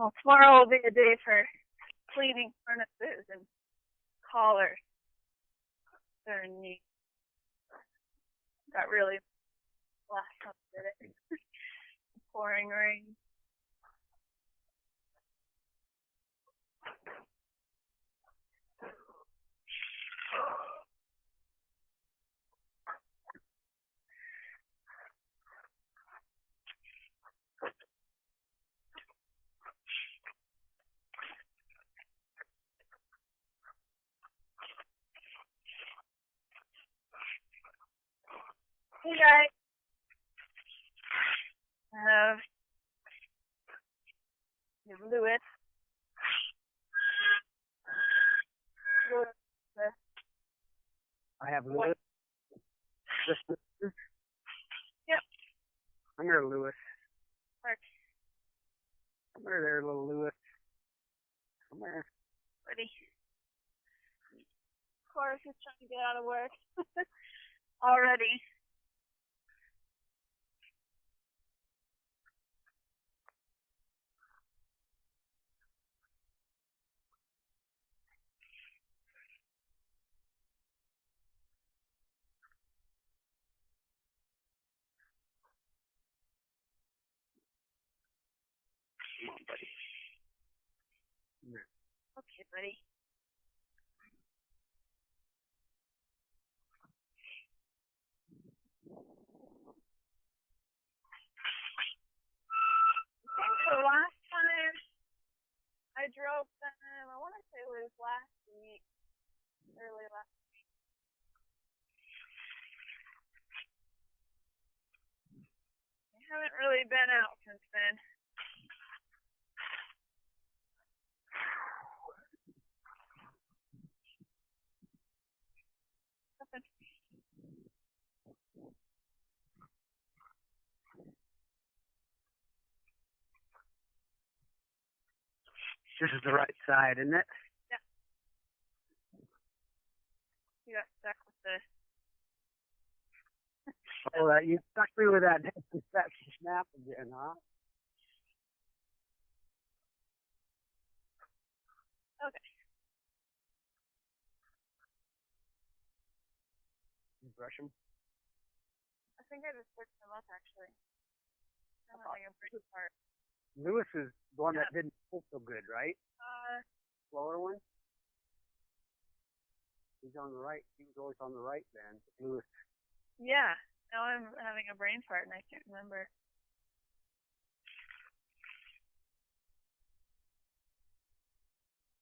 Well, tomorrow will be a day for cleaning harnesses and collars. They're neat. Got really last time did it. Pouring rain. Hey guys. You have Lewis. I have Lewis. Yep. I'm here, Lewis. Mark. Come here there, little Lewis. Come here. Ready. Of course, he's trying to get out of work. Already. Come on, buddy. Come here. Okay, buddy. I think the last time I drove them, I want to say it was last week, early last week. I haven't really been out since then. This is the right side, isn't it? Yeah. You got stuck with the... Oh, you stuck me with that snap again, huh? Okay. You brush them? I think I just switched them up, actually. I'm having a pretty part. Lewis is the one that didn't pull so good, right? Slower one? He's on the right. He was always on the right then. Lewis. Yeah. Now I'm having a brain fart and I can't remember.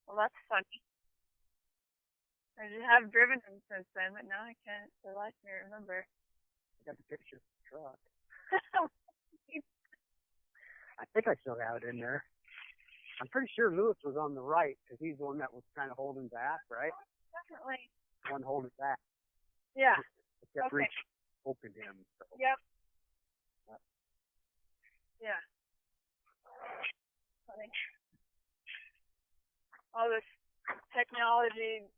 Well, that's funny. I have driven him since then, but now I can't for the life of me remember. I got the picture of the truck. I think I still have it in there. I'm pretty sure Lewis was on the right because he's the one that was kind of holding back, right? Definitely. One holding back. Yeah. It kept reaching, opened him. So. Yep. Yeah. Funny. All this technological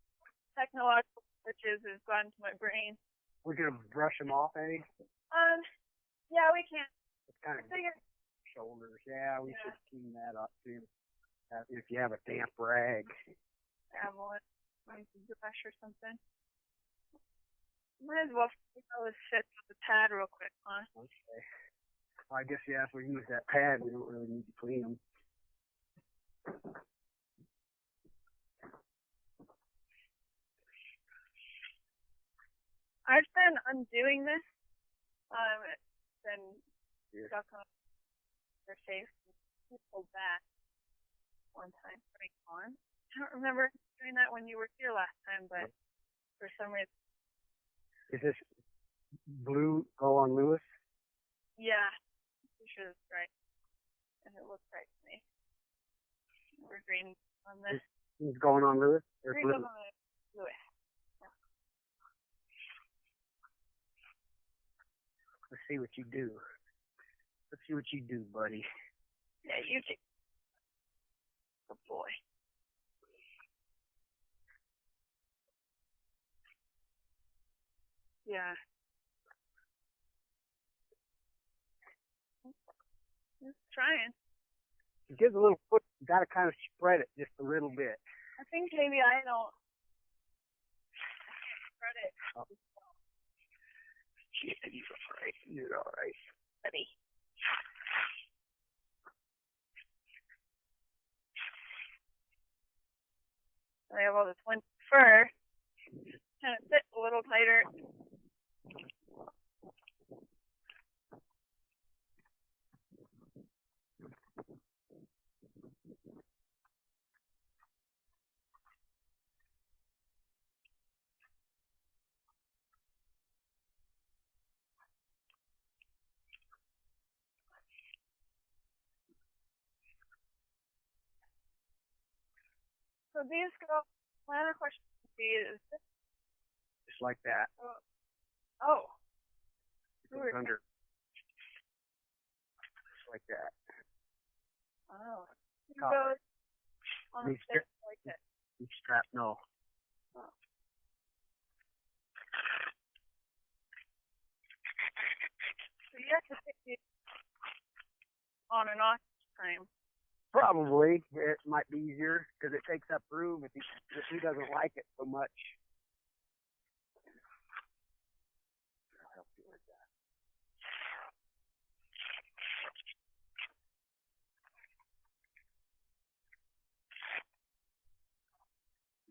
switches has gone to my brain. We're gonna brush them off, Eddie? Yeah, we can. It's kind of shoulders. Yeah, we should clean that up too. If you have a damp rag. Have one. Maybe some brush or something. Might as well see how this fits with the pad real quick, huh? Okay. Well, I guess, yeah, if we use that pad, we don't really need to clean them. I've been undoing this. It's been stuck on their face and pulled back one time pretty on. I don't remember doing that when you were here last time, but for some reason. Is this blue go on Lewis? Yeah, I'm sure that's right. And it looks right to me. We're green on this. Is going on Lewis? Or green blue? on Lewis. Yeah. Let's see what you do. Let's see what you do, buddy. Yeah, you too. Good boy. Yeah. Just trying. He gives a little foot You got to kind of spread it just a little bit. I think maybe I don't spread it. Oh. Yeah, you're all right. You're all right. Buddy. I have all this winter fur. Kind of fit a little tighter. So these go. My other question would be: is this Just like that. Oh. Under. Just like that. Oh. It goes on the stick like that. Each strap, no. Oh. So you have to pick these on and off each time. Probably. It might be easier because it takes up room if he doesn't like it so much. I'll help you with that.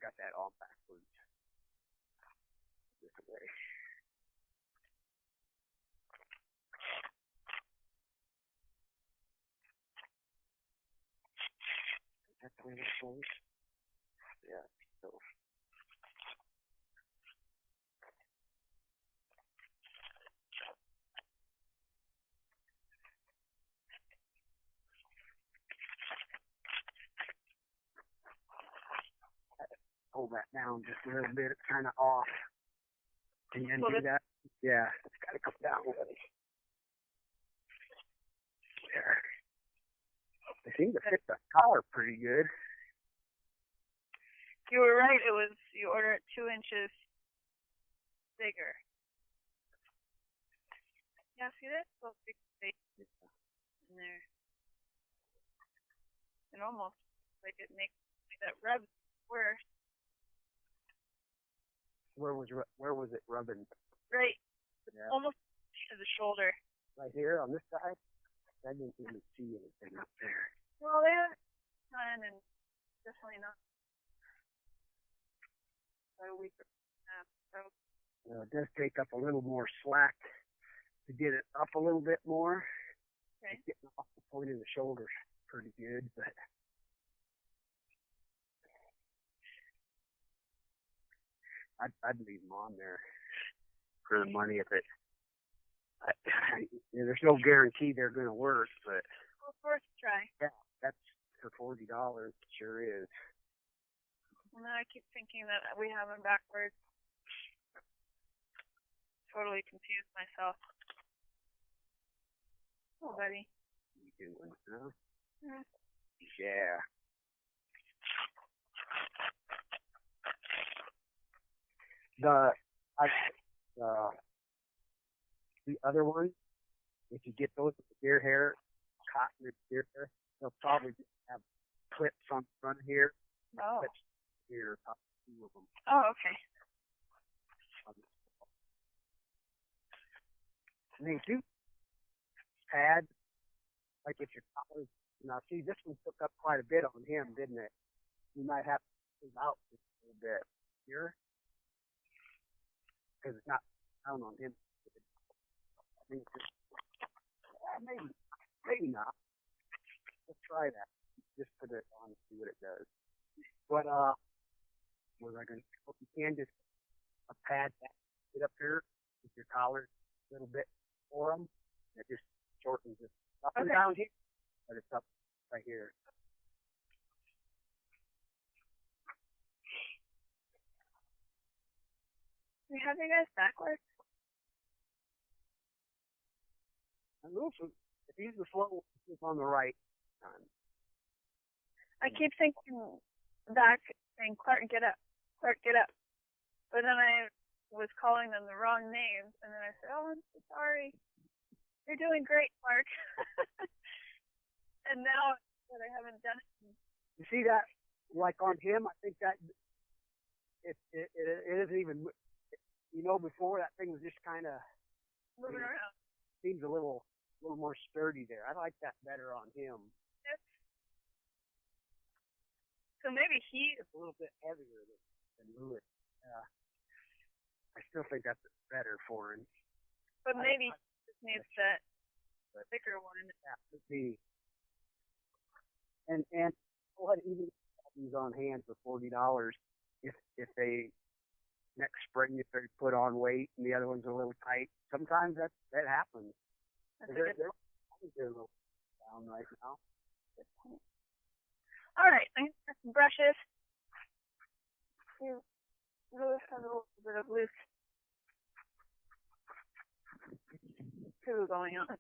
Got that all backwards. This way. That's the way this goes. Yeah, so. Pull that down just a little bit. It's kind of off. Can you undo that? Yeah, it's got to come down a little. There. They seem to fit the collar pretty good. You were right. It was, you order it 2 inches bigger. Yeah, see that? Little big space in there. It almost like it makes that rub worse. Where was it rubbing? Right. Almost to the shoulder. Right here on this side? I didn't even see anything up there. Well, they have time and definitely not a week or half. So It does take up a little more slack to get it up a little bit more. Okay. It's getting off the point of the shoulder pretty good, but I'd leave them on there for the money if it. There's no guarantee they're going to work, but well, it's worth a try. Yeah, that's for $40. Sure is. And then I keep thinking that we have them backwards. Totally confused myself. Oh, buddy. You doing, huh? Mm-hmm. Yeah. The other one, if you get those with the deer hair, cotton and deer hair, they'll probably have clips on the front here. Oh. Clips here, top 2 of them. Oh, okay. And they do pad, like if your collar. Now, see, this one took up quite a bit on him, didn't it? You might have to move out just a little bit here, because it's not down on him. I think maybe not. Let's try that. Just put it on and see what it does. But what was I going to say? You can just a pad that get up here with your collar a little bit for them. It just shortens it up and down here, but it's up right here. We have you guys backwards? And also, if he's the slow, he's on the right time. I keep thinking back, saying, Clark, get up. Clark, get up. But then I was calling them the wrong names, and then I said, oh, I'm so sorry. You're doing great, Clark. And now but I haven't done it. You see that, like on him, I think that it isn't even, before that thing was just kind of Moving around. seems a little more sturdy there. I like that better on him. So maybe he It's a little bit heavier than Lewis. I still think that's better for him. But maybe he just needs that thicker one. Yeah, could be. And go ahead, even have these on hand for $40 if they next spring if they put on weight and the other one's a little tight. Sometimes that happens. I think they're a little down right now. All right, I'm gonna get some brushes. Lewis has a little bit of loose poo going on.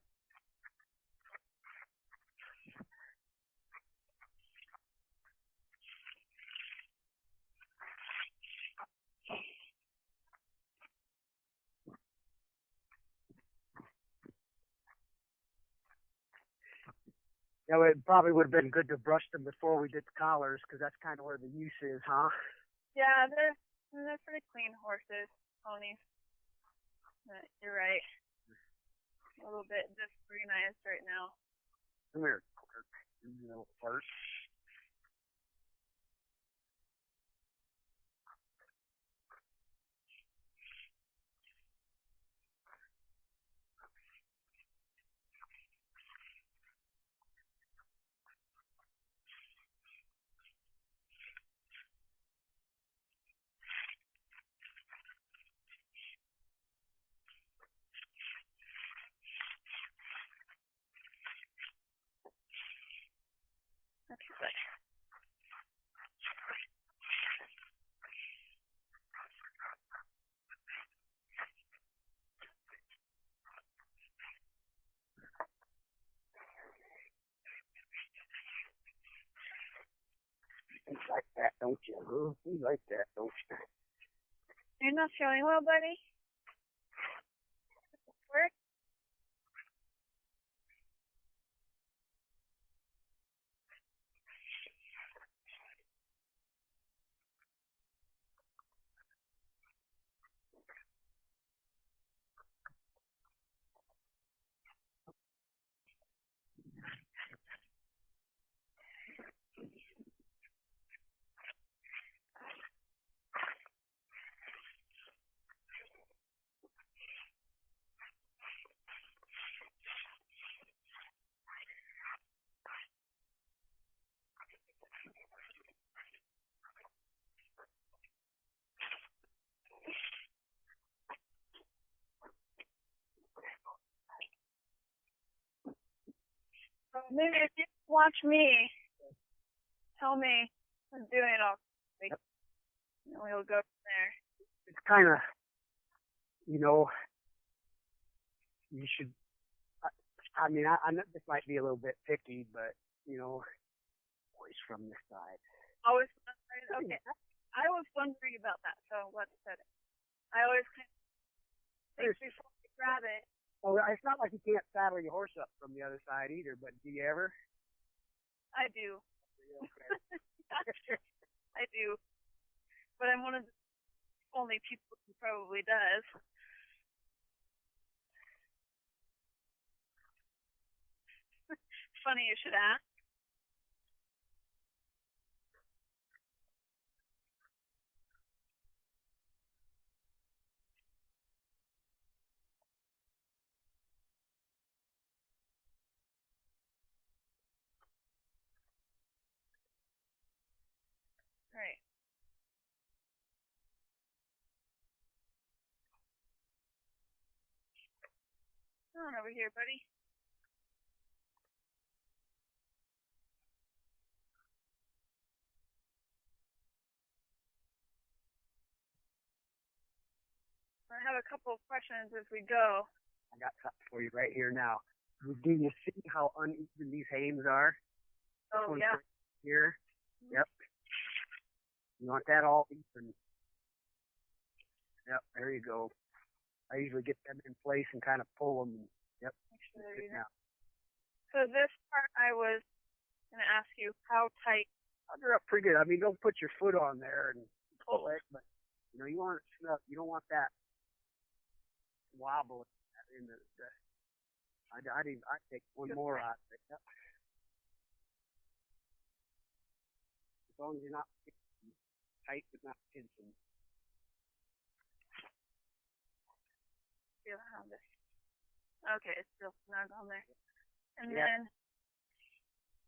It probably would have been good to brush them before we did the collars, because that's kind of where the use is, huh? Yeah, they're pretty clean horses, ponies. You're right. A little bit disorganized right now. Come here, Clark. You little flirt. Okay, good. You like that, don't you? Huh? You like that, don't you? You're not feeling well, buddy? Work? Maybe if you watch me, tell me I'm doing it all right. And we'll go from there. It's kind of, you should. I mean, I know this might be a little bit picky, but always from this side. Always from that side? Okay. I was wondering about that, so let's set it. I always kind of think before we grab it. Well, it's not like you can't saddle your horse up from the other side either, but do you ever? I do. I do. But I'm one of the only people who probably does. Funny you should ask. Right. Come on over here, buddy. I have a couple of questions as we go. I got something for you right here now. Do you see how uneven these hames are? Oh, yeah. Here. Yep. You want that all even. Yep, there you go. I usually get them in place and kind of pull them. Yep. So this part I was gonna ask you how tight. They're up pretty good. I mean, don't put your foot on there and pull it, but you want it snug. You don't want that wobble in the I'd take one more out of it. Yep. As long as you're not tight but not pinching. Feel how this. Okay, it's still snug on there. And then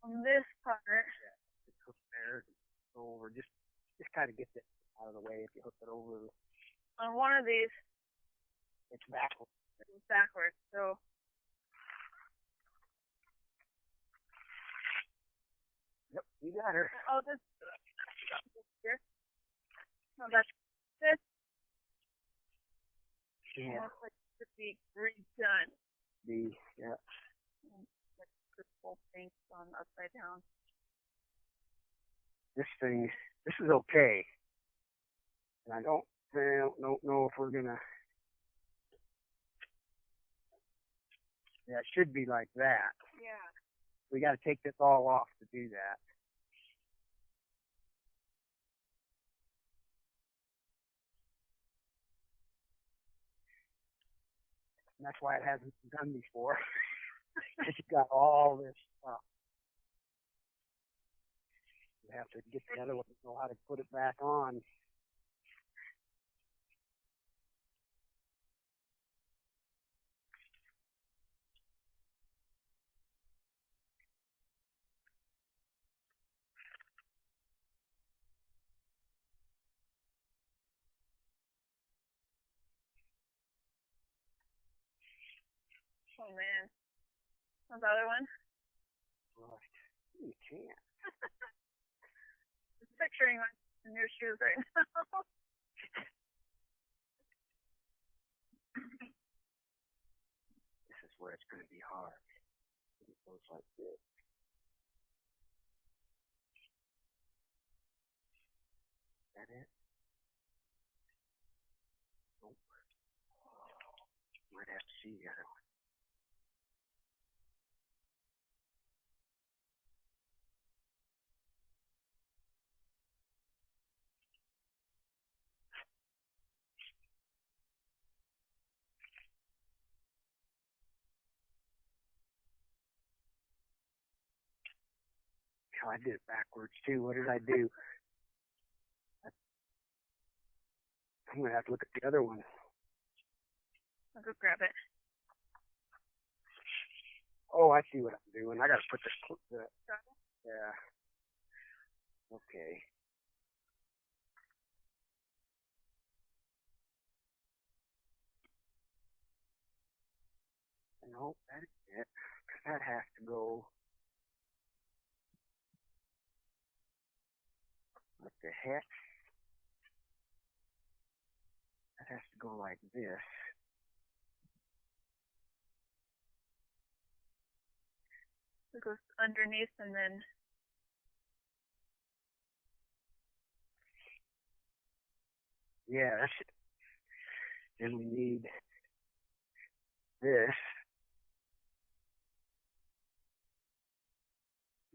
on this part, just hook there, go over. Just kind of get it out of the way if you hook it over. On one of these, it's backwards. It's backwards, so. Yep, you got her. Oh, this here. No, that's this. Yeah. Looks like it should be redone. Yeah. Like this whole thing's on upside down. This is okay. And I don't know if we're gonna. Yeah, it should be like that. Yeah. We got to take this all off to do that. And that's why it hasn't been done before. Because you got all this stuff. You have to get the other one to know how to put it back on. Oh man. What's the other one? Right. You can't. Just picturing my new shoes right now. This is where it's going to be hard. It goes like this. Is that it? Nope. Might have to see the other one. Oh, I did it backwards too. What did I do? I'm going to have to look at the other one. I'll go grab it. Oh, I see what I'm doing. I got to put the yeah. Okay. No, that is it. Because that has to go like the heck. That has to go like this. It goes underneath and then. Yeah, that's it. Then we need this.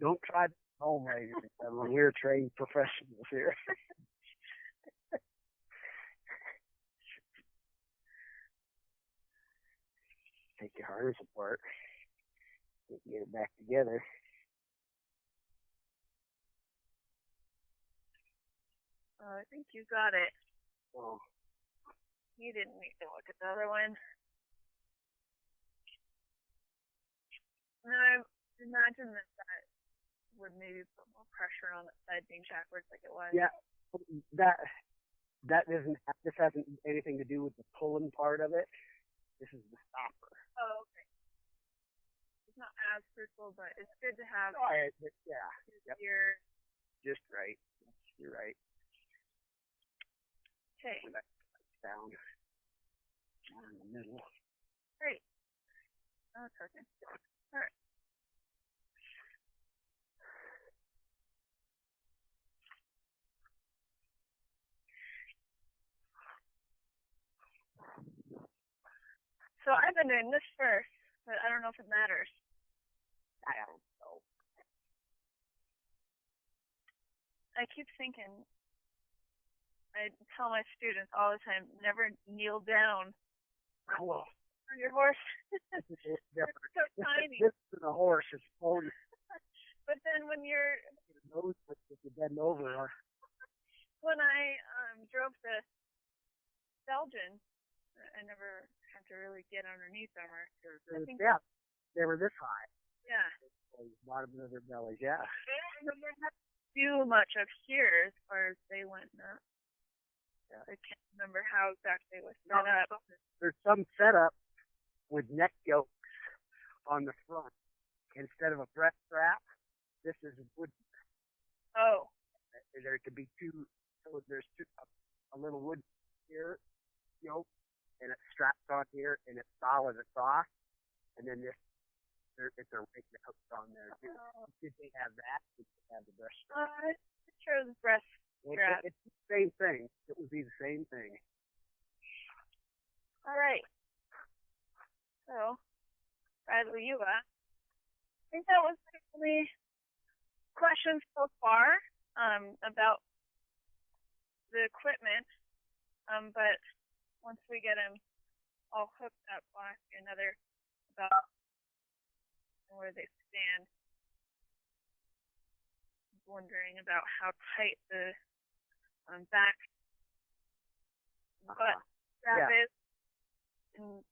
Don't try to home, ladies and gentlemen. We're trained professionals here. Take your harness apart. Get it back together. I think you got it. Oh. You didn't need to look at the other one. And I imagine that would maybe put more pressure on the side being backwards like it was. Yeah, that doesn't. This hasn't anything to do with the pulling part of it. This is the stopper. Oh, okay. It's not as crucial, but it's good to have. Oh, yeah. Yep. Here. Just right. You're right. Okay. Down in the middle. Great. Oh, it's working. All right. So I've been doing this first, but I don't know if it matters. I don't know. I keep thinking, I tell my students all the time, never kneel down Well, on your horse. they're so tiny. This is a horse. It's holding But then when you're, your nose if you bend over. Or, when I drove to Belgian, I never had to really get underneath them. yeah, they were this high. Yeah. Bottom of their bellies, yeah. I don't remember how to do much up here as far as they went up. Yeah. I can't remember how exactly it was set up. There's some setup with neck yokes on the front. Instead of a breast strap, this is wood. Oh. There could be two, so there's a little wood here, yoke, and it straps on here, and it's solid across. And then this, if they're making the hooks on there, did they have that? Did they have the breast strap? Sure, the breast strap. It's the same thing. It would be the same thing. All right. So, Bradley, you I think that was the only questions so far about the equipment. But once we get them all hooked up, I'll ask you another about where they stand. I'm wondering about how tight the back butt strap is. And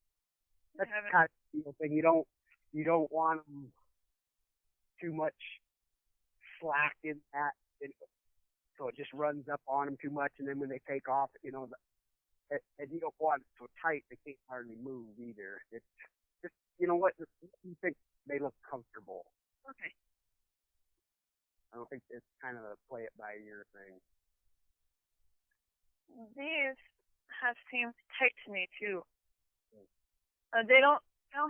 that's kind of the thing. You don't want them too much slack in that, so it just runs up on them too much, and then when they take off, and you don't want it so tight they can't hardly move either. It's just, what you think they look comfortable. Okay. I don't think it's kind of a play it by ear thing. These have seemed tight to me too. They don't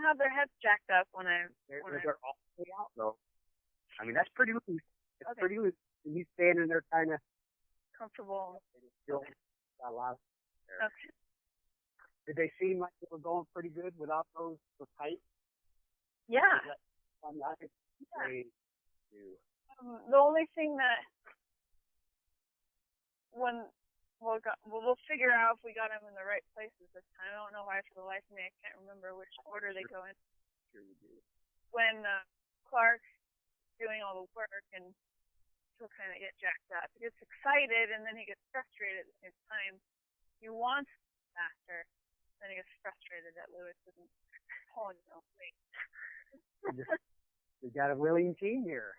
have their heads jacked up when they're all the way out though. I mean, that's pretty loose. It's pretty loose. And he's standing there kind of comfortable. Still got a lot of there. Okay. Did they seem like they were going pretty good without those so tight? Yeah. I think they do. The only thing that we'll figure out if we got them in the right places this time. I don't know why for the life of me I can't remember which order they go in. Sure you do. When Clark's doing all the work and he'll kind of get jacked up. He gets excited and then he gets frustrated at the same time. He wants faster, then he gets frustrated that Lewis isn't pulling his own weight. We got a willing team here.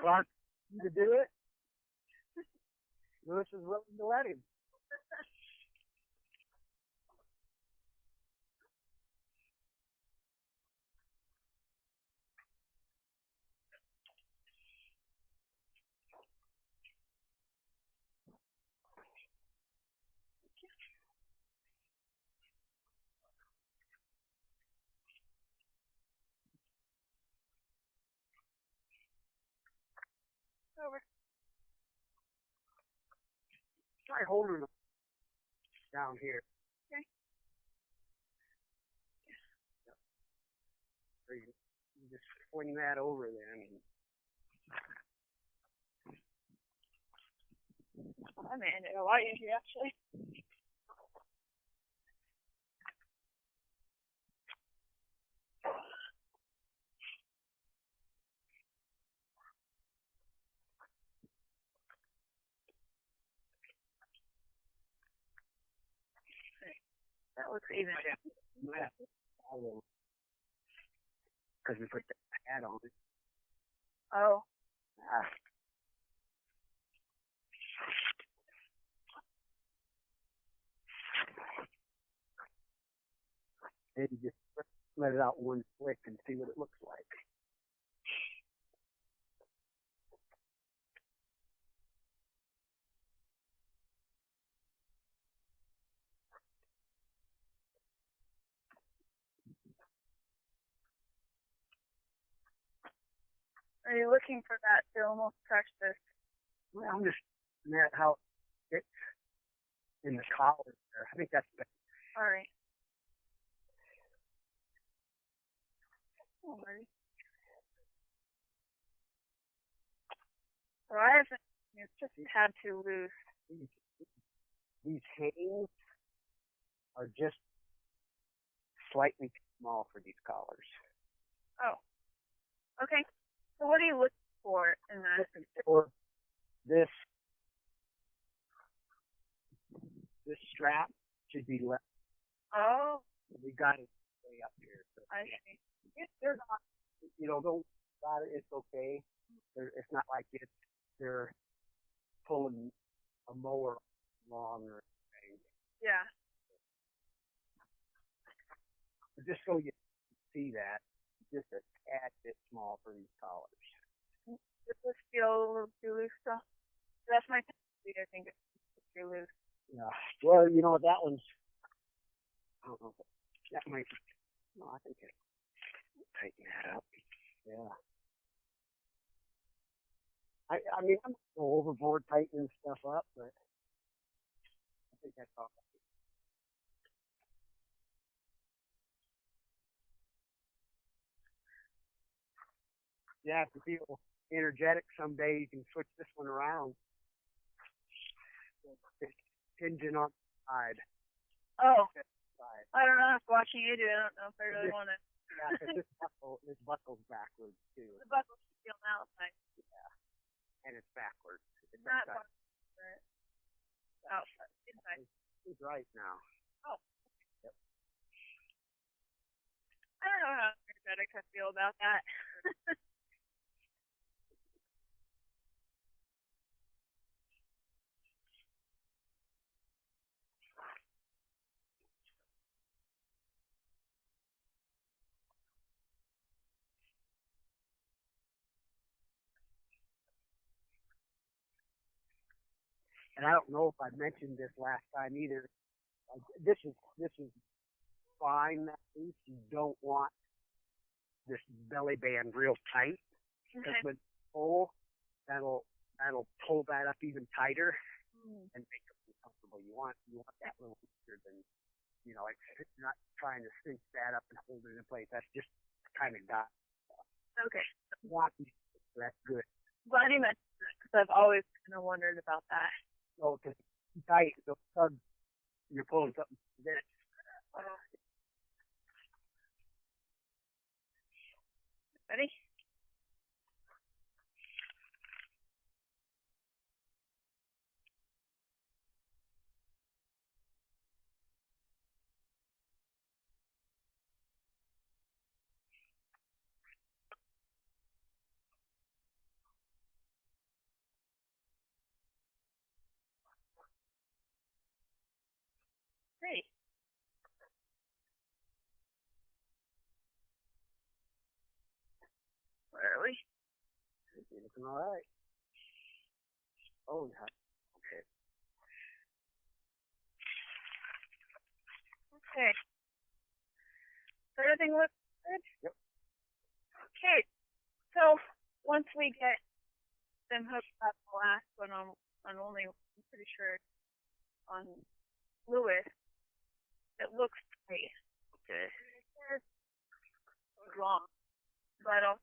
Clark to do it. Lewis is willing to let him. Over. Try holding them down here. Okay. So you just swing that over then. I made it a lot easier actually. That looks even. Yeah. Because we put the pad on it. Oh. Maybe just let it out one flick and see what it looks like. Are you looking for that to almost touch this? Well, I'm just looking at how it's in the collar there. I think that's better. All right. Alright. So I haven't It's just a tad too loose. These hangs are just slightly too small for these collars. Oh. Okay. So what are you looking for in that? For this strap should be left. Oh. We got it way up here. So I see. they're not, don't got it. It's okay. It's not like they're pulling a mower along or anything. Yeah. But just so you see that, just a tad bit small for these collars. Does this feel a little too loose though? That's my tendency. I think it's too loose. Yeah. Well, that one's. I don't know. That might. No, I think it. Tighten that up. Yeah. I mean, I'm not go overboard tightening stuff up, but I think that's all. Yeah, if you feel energetic someday, you can switch this one around. It's hinging on the side. Oh. I don't know. After watching you do, I don't know if I really want to. Yeah, because this buckle's backwards too. The buckle should be on the outside. Yeah, and it's backwards. It's not upside. backwards. Outside. Inside. It's right now. Oh. Yep. I don't know how energetic I feel about that. And I don't know if I mentioned this last time either. This is fine. That loose. You don't want this belly band real tight because when you pull, that'll pull that up even tighter and make it uncomfortable. You want that little looser than like you're not trying to cinch that up and hold it in place. That's just kind of got. Okay. That's good. Glad you mentioned that because I've always kind of wondered about that. So because it's tight, so you're pulling something. Ready? Great. Where are we? You're looking all right. Oh, yeah. Okay. Okay. So everything looks good? Yep. Okay. So once we get them hooked up, the last one on only, I'm pretty sure, on Lewis, it looks great. Okay. It was long, but also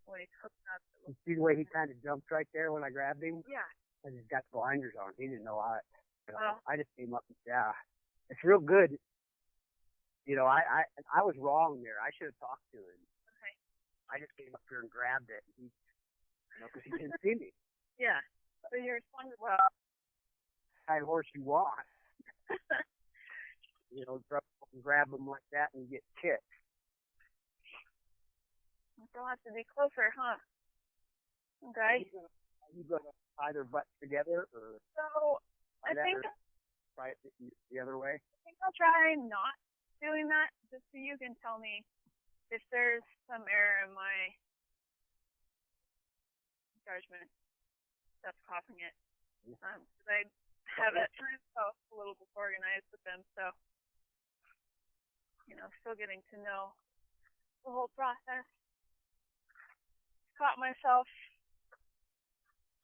when he's hooked up, it looks. You see the way he kind of jumped right there when I grabbed him? Yeah. And he's got the blinders on. He didn't know how it. Oh. I just came up and it's real good. I was wrong there. I should have talked to him. Okay. I just came up here and grabbed it. And because he didn't see me. Yeah. So you responded well. Kind of horse you want. Grab them like that and you get kicked. They'll have to be closer, huh? Okay. Are you gonna either butt together or? So I think try it the other way. I think I'll try not doing that, just so you can tell me if there's some error in my judgment that's causing it. Because I have at times felt a little disorganized with them, so still getting to know the whole process. Caught myself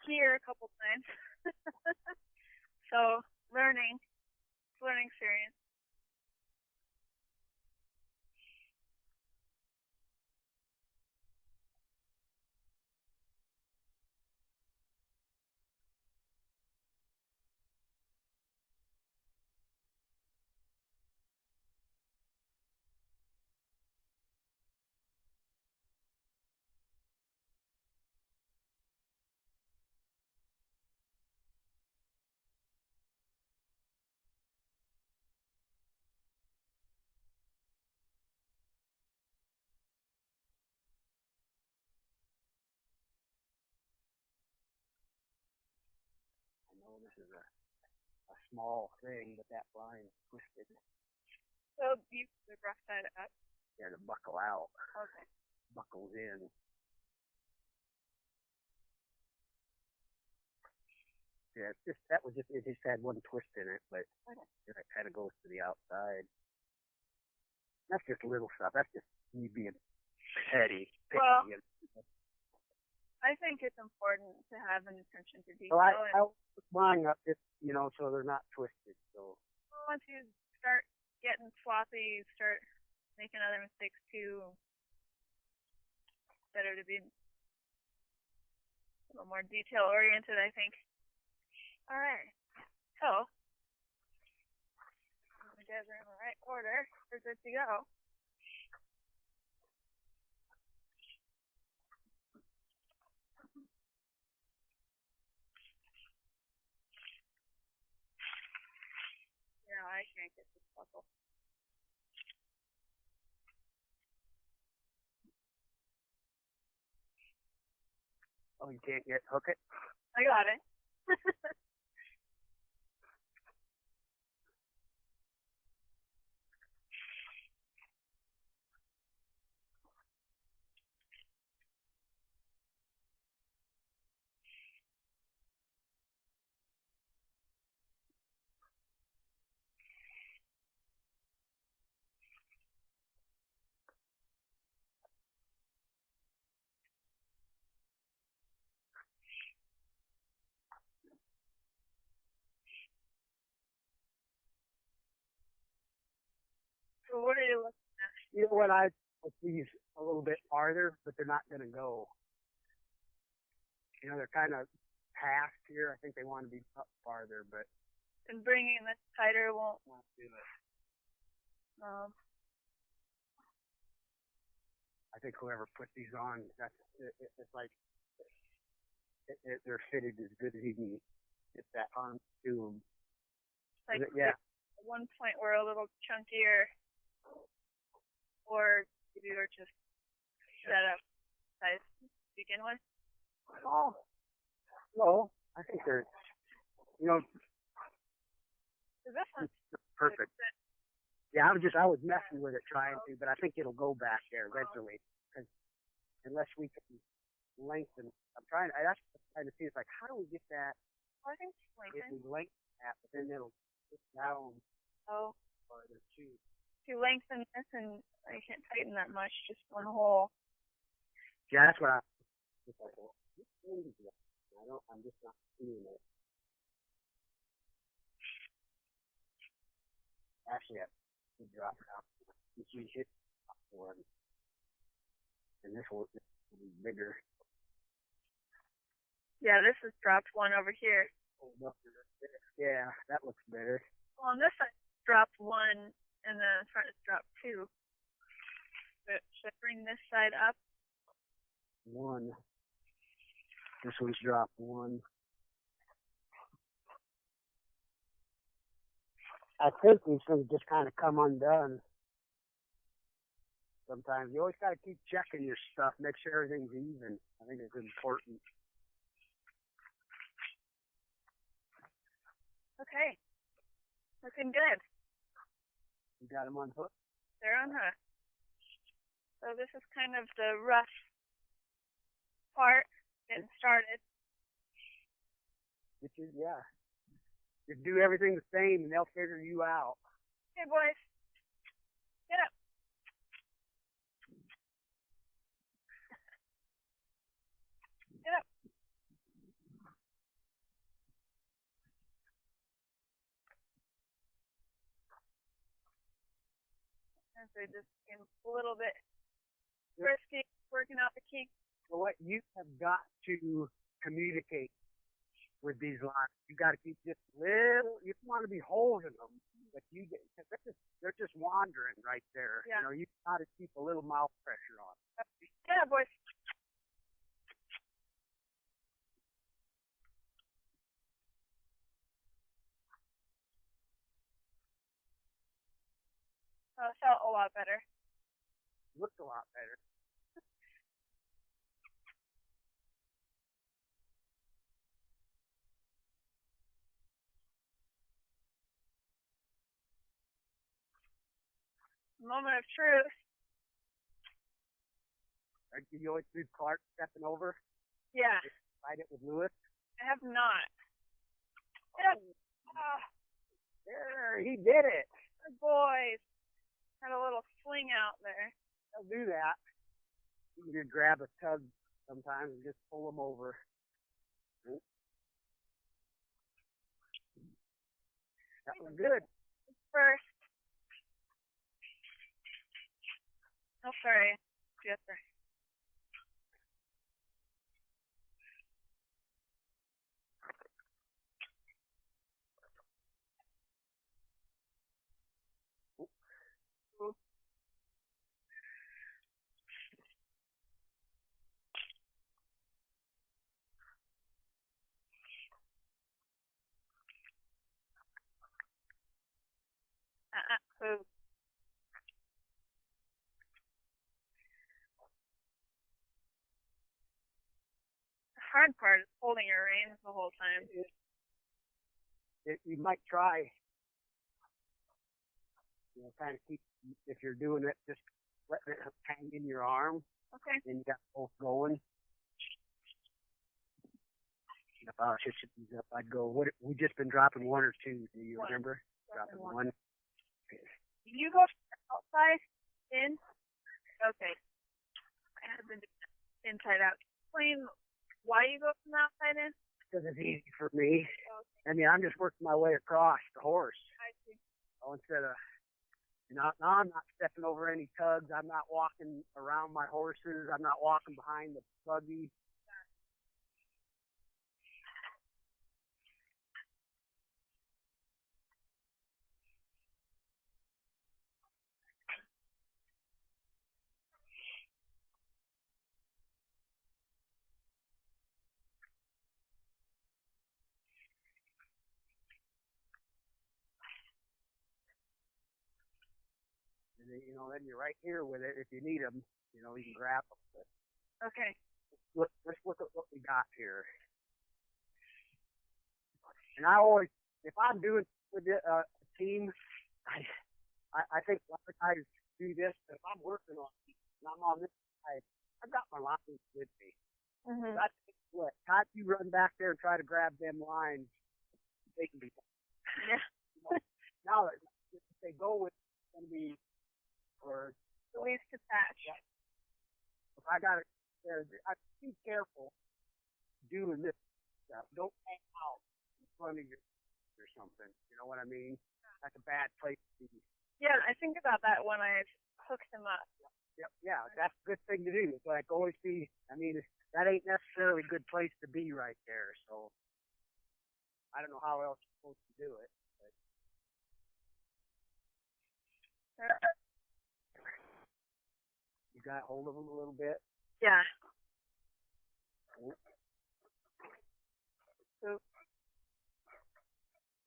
here a couple times. So learning experience. is a small thing, but that line is twisted. So you the rough side up. Yeah, to buckle out. Okay. Buckles in. Yeah, it just had one twist in it, but it kind of goes to the outside. That's just little stuff. That's just me being petty. Well, I think it's important to have an attention to detail. So I put mine up just, so they're not twisted. So once you start getting sloppy, you start making other mistakes too. Better to be a little more detail oriented, I think. All right. So you guys are in the right order. We're good to go. Yeah, I can't get this buckle. Oh, you can't hook it? I got it. So what are you looking at? You know what? I put these a little bit farther, but they're not going to go. They're kind of past here. I think they want to be up farther, but. And bringing this tighter won't do it. I think whoever put these on, it's like they're fitted as good as you can get that on to them. Like, yeah. At one point we're a little chunkier, or maybe we're just set up size to begin with. Oh, no, I think they're, This one's perfect. Yeah, I was messing with it trying to, but I think it'll go back there eventually. Because unless we can lengthen, that's what I'm trying to see. It's like, how do we get that? I think lengthen. If we lengthen that, but then it'll sit down. Oh. Farther too. If you lengthen this, and I can't tighten that much, just one hole. Yeah, that's what it's like. Well, I'm just not seeing it. Actually, I drop it out. You hit one, and this will be bigger. Yeah, this is dropped one over here. Yeah, that looks better. Well, on this side, dropped one, and then in front it's dropped two. But should I bring this side up? One. This one's dropped one. I think these things just kind of come undone. Sometimes you always got to keep checking your stuff, make sure everything's even. I think it's important. Okay. Looking good. You got them unhooked? They're unhooked. So this is kind of the rough part, getting started. Yeah. Just do everything the same and they'll figure you out. Hey, boys. Get up. Get up. And so just a little bit risky, working out the key. So what you have got to communicate with these lines. You got to keep just little. You don't want to be holding them, but because they're just wandering right there. Yeah. You got to keep a little mouth pressure on. Yeah, boys. It felt a lot better. Looked a lot better. Moment of truth. Did you always do Clark stepping over? Yeah. Tried it with Lewis? I have not. There, he did it. Good boys. Had a little swing out there. I'll do that. You can just grab a tug sometimes and just pull them over. That was good. First. Oh, sorry. Yes, sir. Food. The hard part is holding your reins the whole time. You might try, kind of keep, if you're doing it, just letting it hang in your arm. Okay. And you got both going. If I should these up, I'd go, we just been dropping one or two. Do you remember? Dropping one. Did you go outside? In? Okay. I had been inside out. Explain why you go from outside in? Because it's easy for me. Okay. I mean, I'm just working my way across the horse. I see. So instead of, now I'm not stepping over any tugs. I'm not walking around my horses. I'm not walking behind the buggy. And then you're right here with it. If you need them, you can grab them. But Okay. let's look at what we got here. And I always, if I'm doing with a team, I think a lot of guys do this. If I'm working on it and I'm on this side, I've got my lines with me. Mm-hmm. That's what. How you run back there and try to grab them lines, they can be. Yeah. Now, if they go with, it's going to be, or the least to patch. Yeah. If I got to, be careful doing this stuff. Don't hang out in front of your or something. You know what I mean? That's a bad place to be. Yeah, I think about that when I've hooked them up. Yep, yeah, that's a good thing to do. It's like always be, I mean, that ain't necessarily a good place to be right there. So I don't know how else you're supposed to do it. But you got hold of them a little bit? Yeah. So,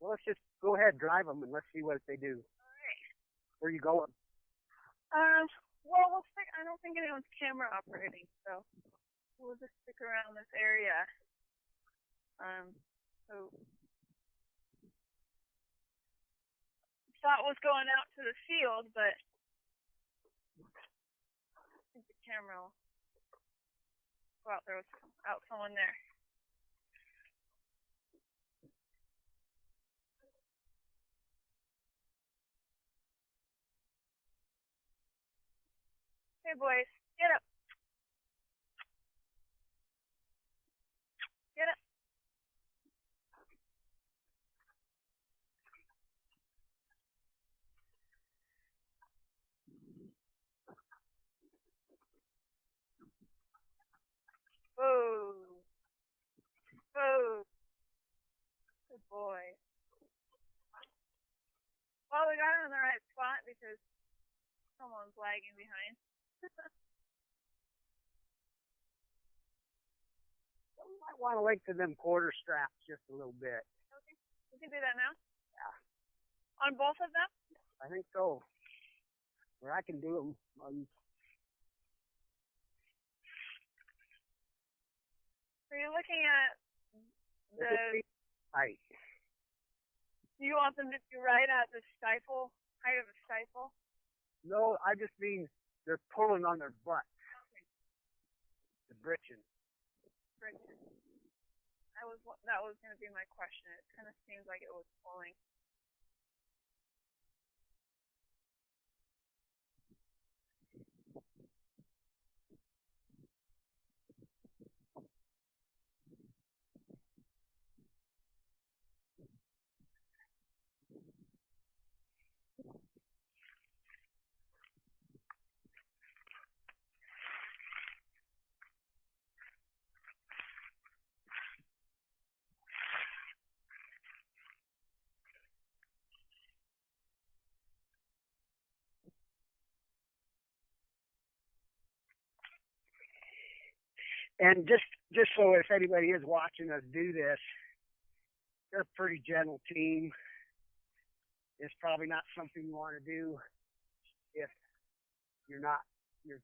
well, let's just go ahead, drive them, and let's see what they do. All right. Where are you going? Well, we'll stick. I don't think anyone's camera operating, so we'll just stick around this area. So thought was going out to the field, but I think the camera will go out there without someone there. Okay, boys, get up. Get up. Whoa. Whoa. Good boy. Well, we got him in the right spot because someone's lagging behind. You might want to lengthen them quarter straps just a little bit. Okay. We can do that now? Yeah. On both of them? I think so. Or I can do them on. So you're looking at the. Height. Do you want them to be right at the stifle, height of the stifle? No, I just mean they're pulling on their butt. The britching. Bridges. That was going to be my question. It kind of seems like it was pulling. And just so if anybody is watching us do this, they're a pretty gentle team. It's probably not something you want to do if you're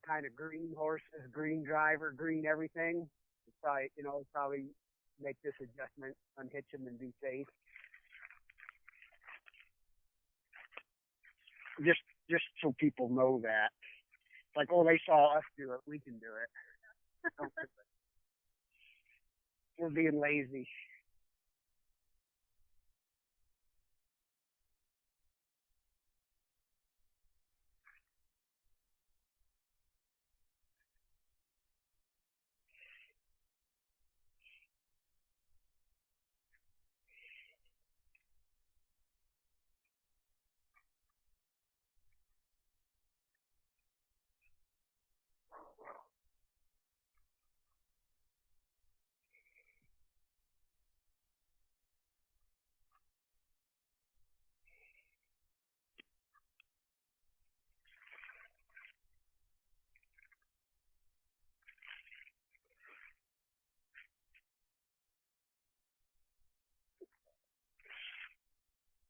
kind of green horses, green driver, green everything. It's probably make this adjustment, unhitch them and be safe. Just so people know that. It's like, oh, they saw us do it, we can do it. We're being lazy.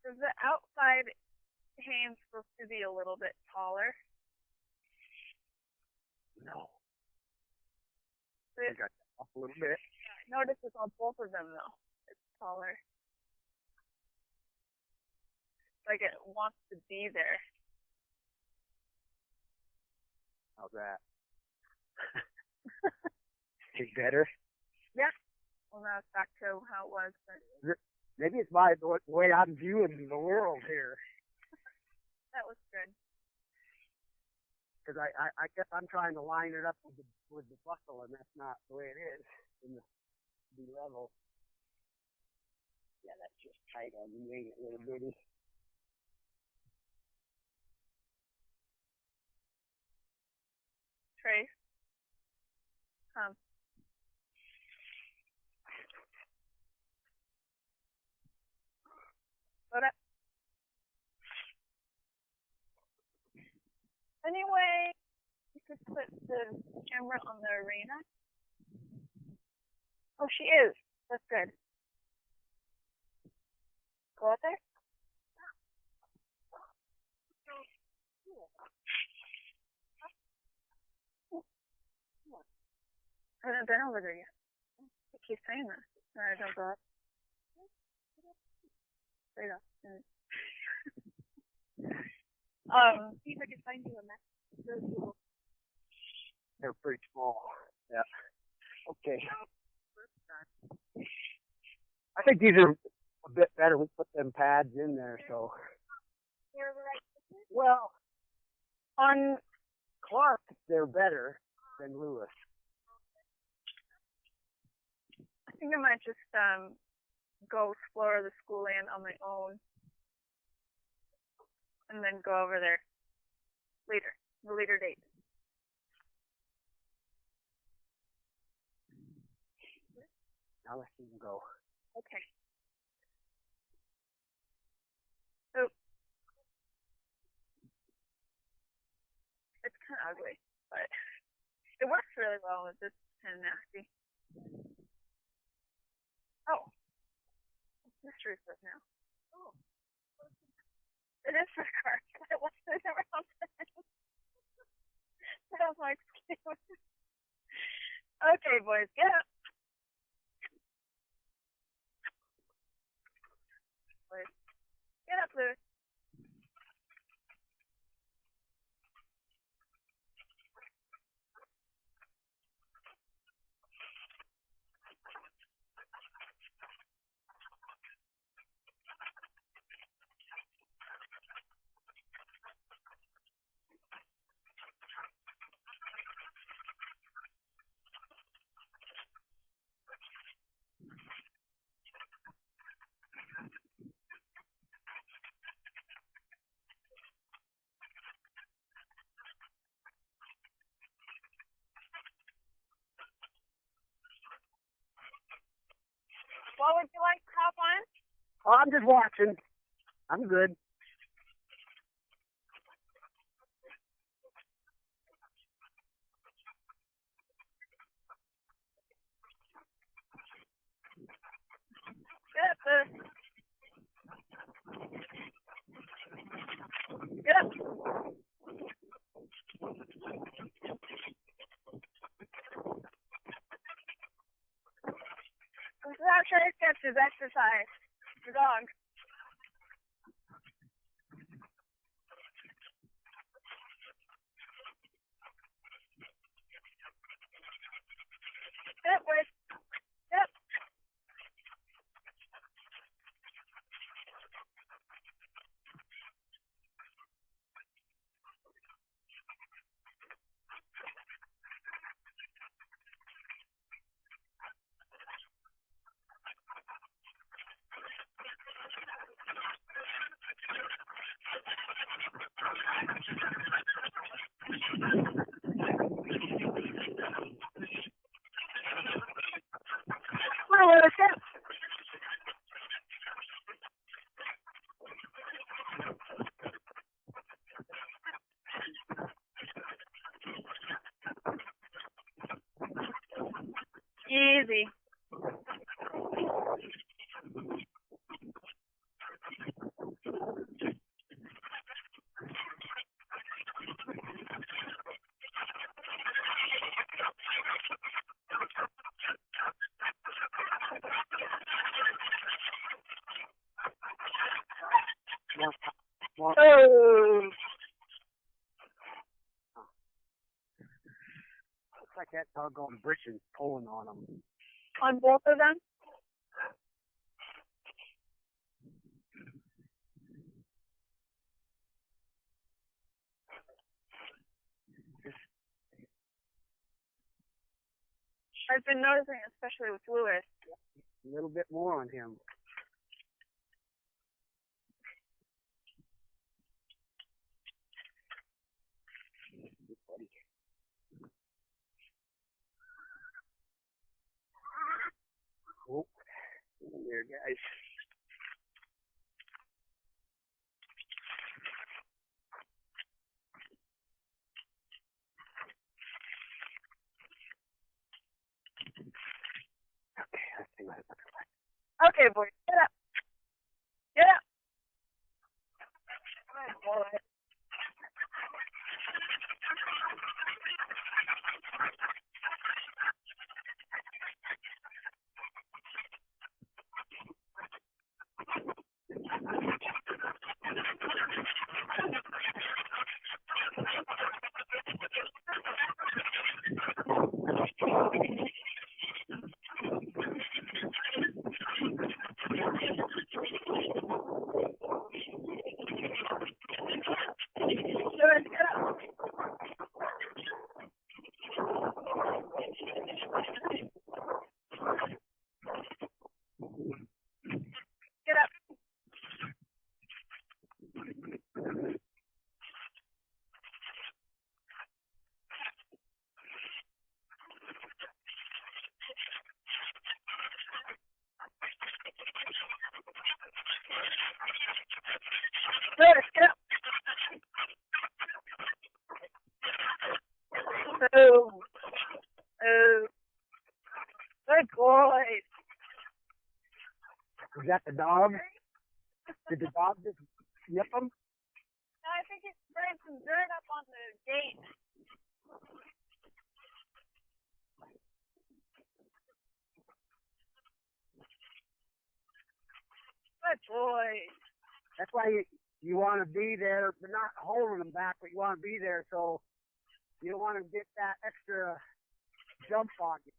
Is the outside hand supposed to be a little bit taller? No. I got off a little bit. notice it's on both of them though. It's taller. Like it wants to be there. How's that? Is better? Yeah. Well, now it's back to how it was. But maybe it's the way I'm viewing the world here. That was good. Because I guess I'm trying to line it up with the buckle, and that's not the way it is in the level. Yeah, that's just tight on you, ain't it, little bitty? Trace. Come. What up? Anyway, you could put the camera on the arena. Oh, she is. That's good. Go out there. I haven't been over there yet. I keep saying that. No, I don't go up. Straight up. See if I can find you a map. They're pretty small. Yeah. Okay. I think these are a bit better. We put them pads in there, so. Well, on Clark, they're better than Lewis. I think I might just go explore the school land on my own and then go over there later, the later date. Now let's see them go. Okay. So it's kind of ugly, but it works really well. It's just kind of nasty. Oh, mystery foot now. Oh, it is for cars. I watched it around. That was my excuse. Okay, boys, get up. Boys, get up, Lewis. What would you like to hop on? Oh, I'm just watching. I'm good. Get up, sis. Get up. This is how Trace gets his exercise. The dog. Get up, boys. Get up. Come on, Lewis. Get up. Easy. More. Oh. Looks like that doggone britchen's pulling on him. On both of them? I've been noticing, especially with Lewis. A little bit more on him. Oh, there, guys. Okay, let's see what it looks like. Okay, boys. Get up. Get up. Good boy. Lewis, get up. Get up. Lewis, get up. Oh. Oh. Good boy. Was that the dog? Did the dog just nip him? No, I think he sprayed some dirt up on the gate. Good boy. That's why you want to be there, but not holding them back, but you want to be there so you don't want to get that extra jump on you.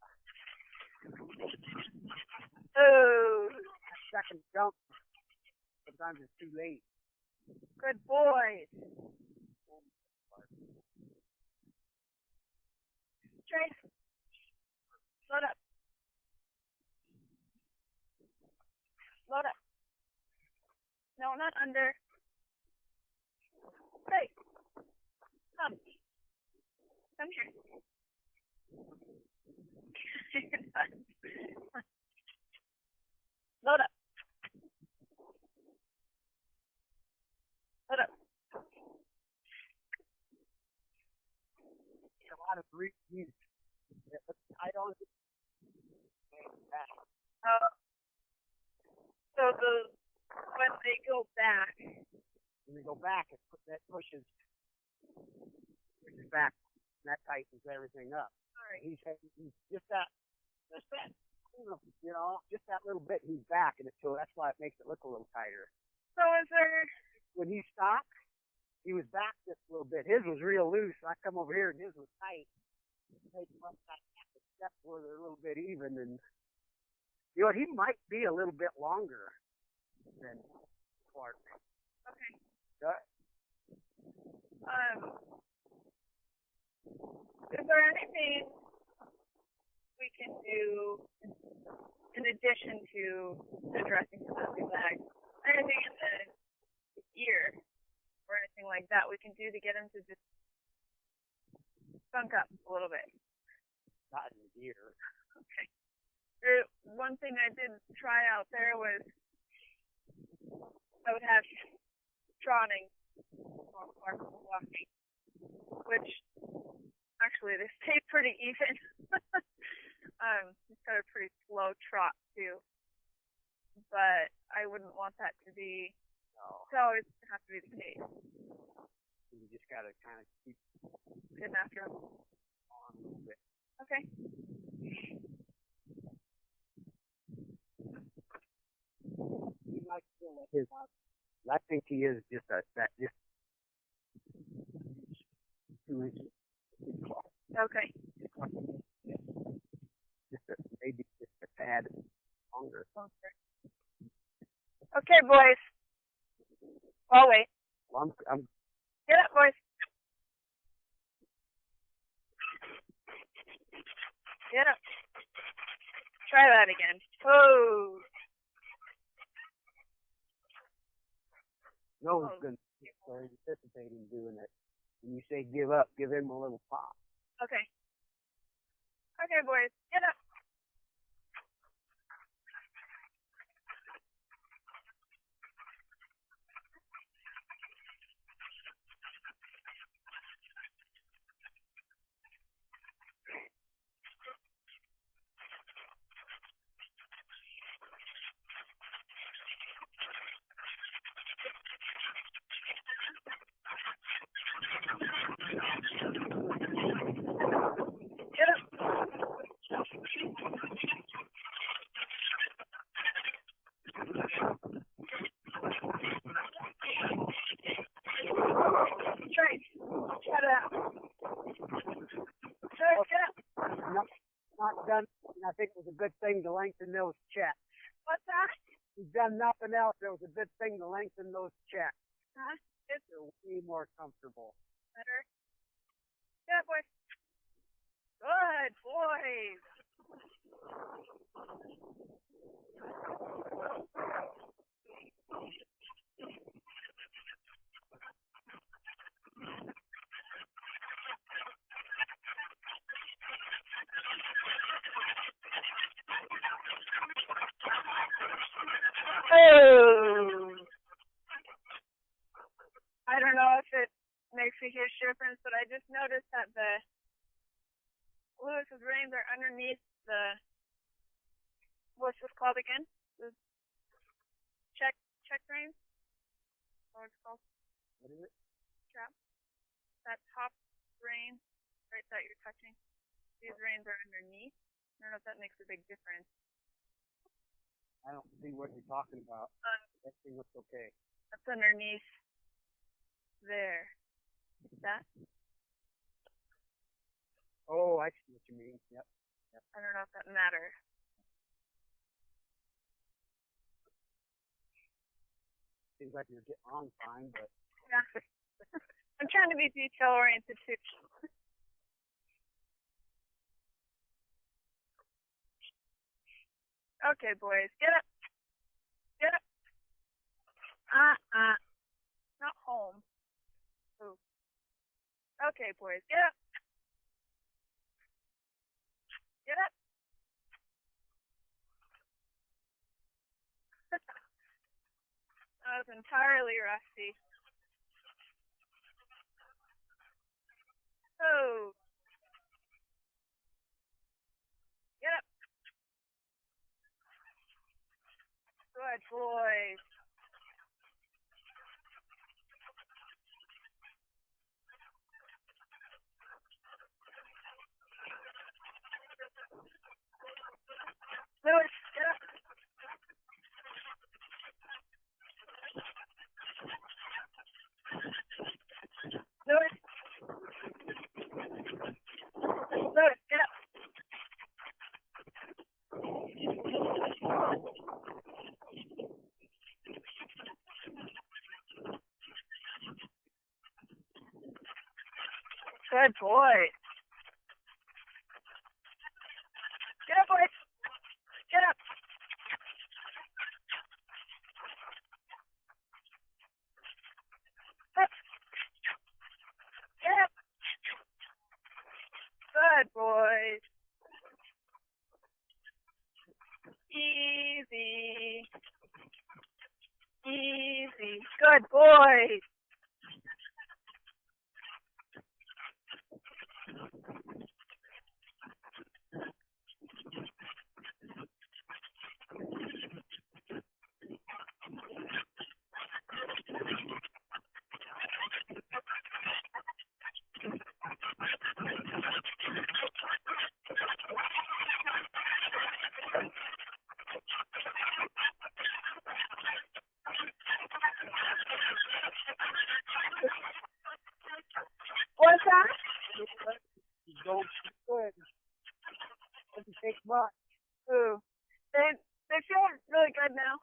Oh. That second jump, sometimes it's too late. Good boy. Trace. Load up. Load up. No, not under. Hey. Come. Come here. he's tight on his back. Oh, so when they go back. When they go back, that pushes back, and that tightens everything up. All right. He's just that, just that little bit. He's back, and so that's why it makes it look a little tighter. So is there? When he stopped, he was back just a little bit. His was real loose. I come over here, and his was tight. Take him up that steps where they're a little bit even, and he might be a little bit longer than Clark. Okay. Is there anything we can do in addition to the dressing to the bag? Anything in the ear or anything like that we can do to get him to just spunk up a little bit? Not in the ear. Okay. One thing I did try out there was I would have trotting while Clark was walking, which actually they stay pretty even. He's got a pretty slow trot too, but I wouldn't want that to be. No. So it's gonna have to be the case. You just gotta kind of keep getting after him on a little bit. Okay. He might feel like his. I think he is just just 2 inches. Okay. Maybe just a tad longer. Okay, boys. Oh wait. Well, I'm Get up, boys. Get up. Try that again. Oh. no one's going to start anticipating doing it. When you say give up, give him a little pop. Okay. Okay, boys. Get up. Get up. Try that. Get up. Not done. I think it was a good thing to lengthen those checks. What's that? He's done nothing else. It was a good thing to lengthen those checks. Huh? They're way more comfortable. Better. Get up, boys. Good boys. Oh. I don't know if it makes a huge difference, but I just noticed that the Lewis's reins are underneath the, what's this called again? The check reins? What it's called? What is it? Strap. That top rein, right, that you're touching. These reins are underneath. I don't know if that makes a big difference. I don't see what you're talking about. That thing looks okay. That's underneath there. That? Oh, I see what you mean. Yep. I don't know if that matters. Seems like you're getting on fine, but yeah. I'm trying to be detail oriented too. Okay, boys, get up. Get up. Not home. Ooh. Okay, boys, get up. Get up. That was entirely rusty. Oh. Good boys. Lewis, get up. Lewis. Lewis, get up. Good boy. Get up, boys. Get up. Up. Get up. Good boys. Easy. Easy. Good boys. What's that? You don't good. Doesn't take much. Ooh. They feel really good now.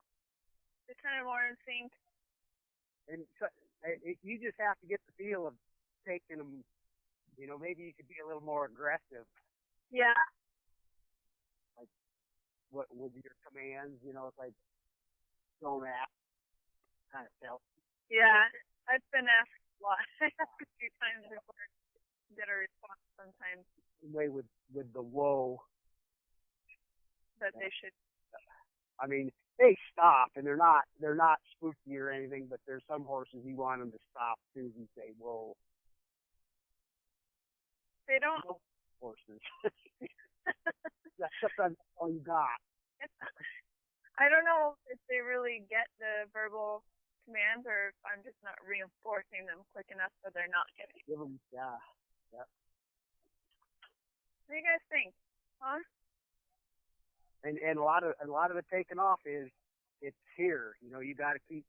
They're kind of more in sync. And so, you just have to get the feel of taking them. You know, maybe you could be a little more aggressive. Yeah. Like what with your commands. You know, it's like don't ask. Kind of tell. Yeah. I've been asked a lot. I asked a few times before to get a response sometimes Way with the whoa. that they should. I mean, they stop and they're not spooky or anything, but there's some horses you want them to stop as soon as you say whoa. They don't. Horses. That's sometimes all you got. I don't know if they really get the verbal commands or if I'm just not reinforcing them quick enough so they're not getting it. Give them, yeah. What do you guys think? Huh? And a lot of the taking off is it's here. You know, you got to keep.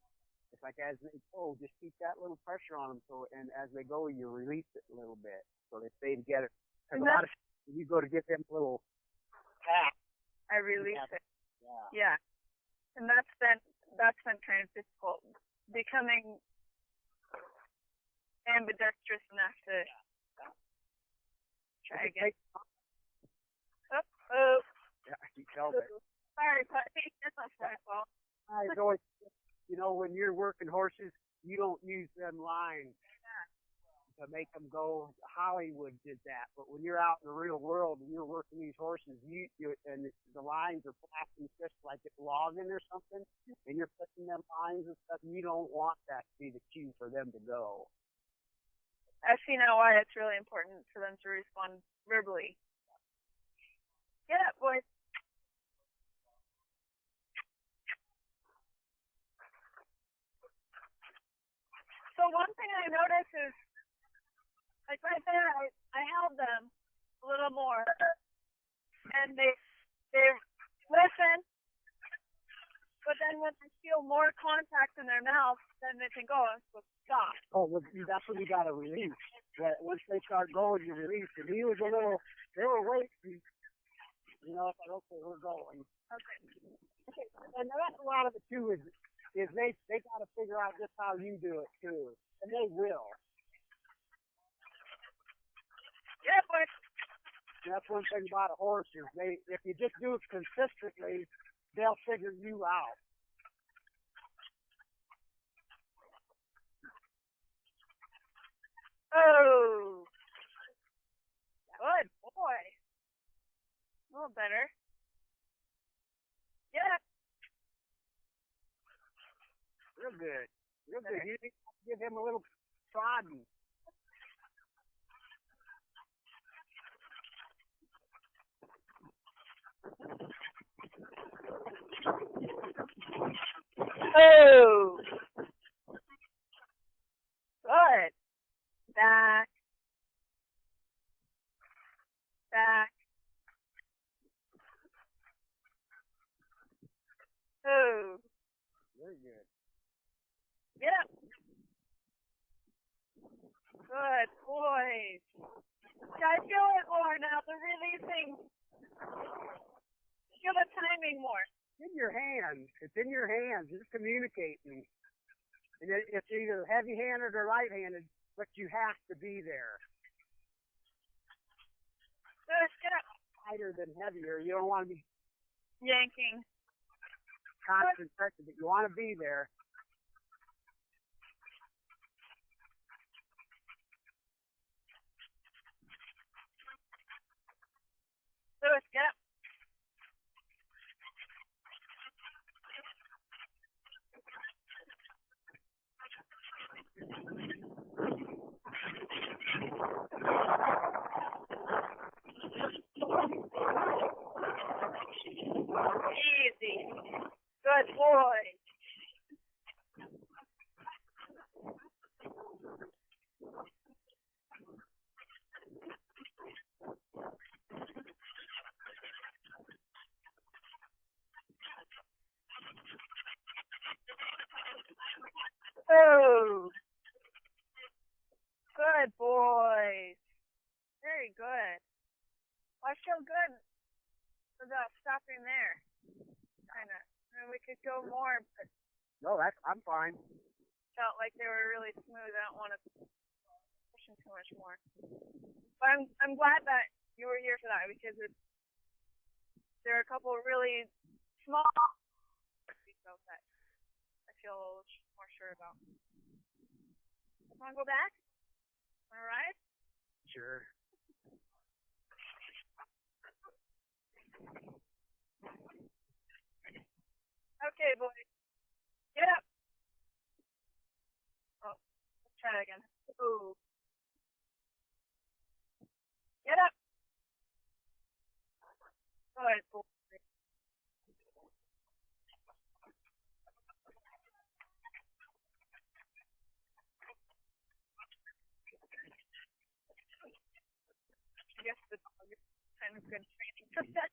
It's like as they go, just keep that little pressure on them. So and as they go, you release it a little bit so they stay together. Because a lot of when you go to get them a little tap, I release it. Yeah. Yeah. And that's been kind of difficult. Becoming ambidextrous enough to try again. Oh. Yeah, you tell it. Sorry, buddy. That's not my fault. I always, you know, when you're working horses, you don't use them lines to make them go. Hollywood did that, but when you're out in the real world and you're working these horses, you and the lines are flashing just like it's logging or something, and you're putting them lines and stuff. And you don't want that to be the cue for them to go. I see now why it's really important for them to respond verbally. Get up, boys. So one thing I noticed is, like right there, I held them a little more, and they listen, but then when they feel more contact in their mouth, then they think, oh, I'm supposed to stop. Oh, well, that's when you got to release. But once they start going, you release. And he was a little, they were waiting. You know, I thought, okay, we're going. Okay. And that's a lot of it too. Is they got to figure out just how you do it too, and they will. Yeah, boys. That's one thing about a horse is if you just do it consistently, they'll figure you out. Oh. Good boy. A little better. Yeah. Real good. Real good. You need to give him a little prodding. Oh. Good. Back. Back. Oh. Very good. Get up. Good boys. I feel it more now. The releasing. Feel the timing more. It's in your hands. It's in your hands. You're communicating. And it's either heavy-handed or light-handed, but you have to be there. Good. Get up. Lighter than heavier. You don't want to be Yanking. constant pressure, but you want to be there. Lewis, get up. Easy. Good boy. Oh. Good boys. Very good. I feel good about stopping there. Kind of. I mean, we could go more, but No, I'm fine. felt like they were really smooth. I don't want to push them too much more. But I'm glad that you were here for that because there are a couple of really small details that I feel a little more sure about. Want to go back? Want to ride? Sure. Okay, boys. Get up. Oh, let's try that again. Ooh. Get up. Good boy. I guess the dog is kind of good training for that.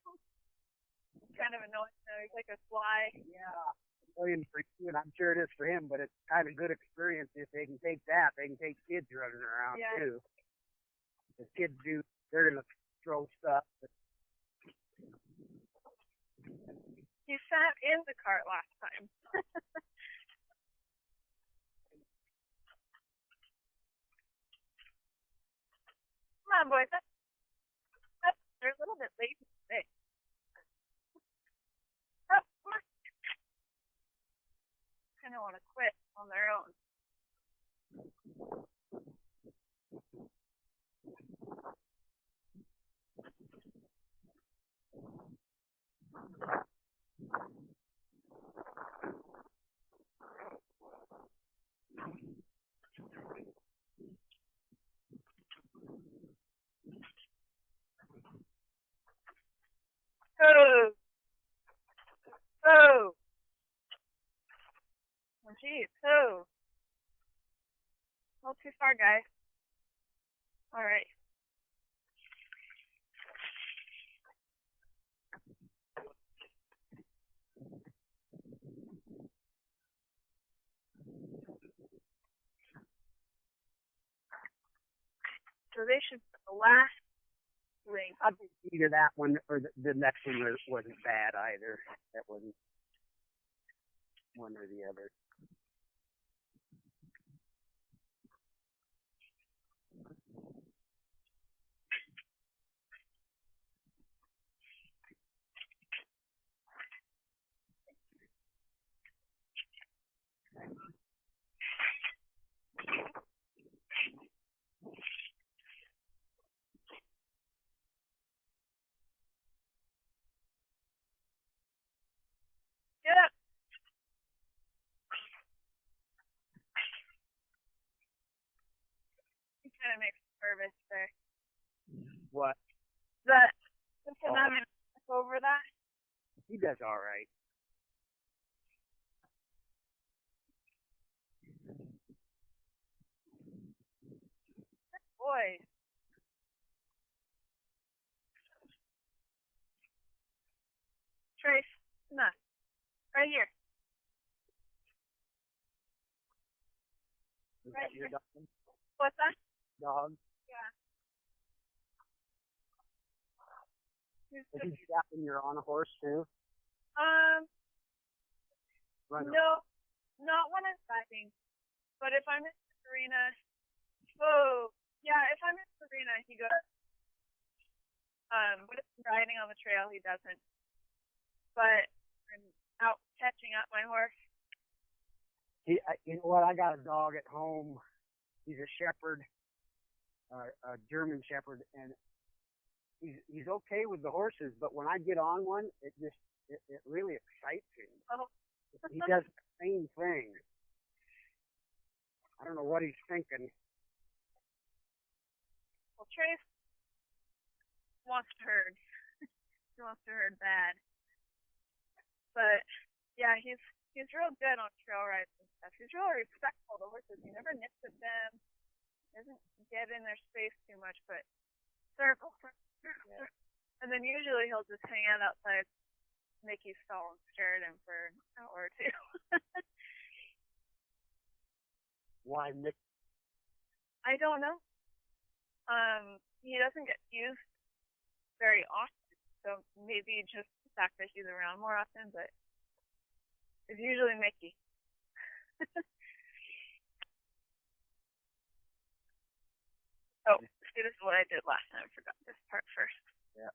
Kind of annoying. He's like a fly. Yeah. Million for you, and I'm sure it is for him, but it's kind of good experience if they can take that. They can take kids running around too. The kids they're gonna throw stuff. He sat in the cart last time. Come on, boys. They're a little bit lazy today. Oh, come on. Kind of want to quit on their own. Oh. Oh. Oh, geez. Oh. Not too far, guys. All right. So they should put the last ring. I think either that one or the next one wasn't bad either. That wasn't one or the other. Get up. He kind of makes me nervous there. What? That since I'm having to look over that. He does all right. boys. Trace, nah, right here. Is Right that your here. dog? What's that? Dog? Yeah. Is he strapped when you're on a horse too? Run No, not when I'm riding. But if I'm in the arena, oh, yeah, if I'm in the arena, he goes. But if I'm riding on the trail, he doesn't. But I'm out catching up my horse. You know what? I got a dog at home. He's a shepherd, a German shepherd, and he's okay with the horses. But when I get on one, it really excites him. Oh. He does the same thing. I don't know what he's thinking. Well, Trace wants to herd. He wants to herd bad. But yeah, he's real good on trail rides and stuff. He's really respectful of the horses. He never nips at them. Doesn't get in their space too much, but circle. Yeah. And then usually he'll just hang out outside Mickey stall and stare at him for an hour or two. Why Mickey? I don't know. He doesn't get used very often, so maybe just the fact that he's around more often, but it's usually Mickey. Oh, see, this is what I did last time. I forgot this part first. Yeah.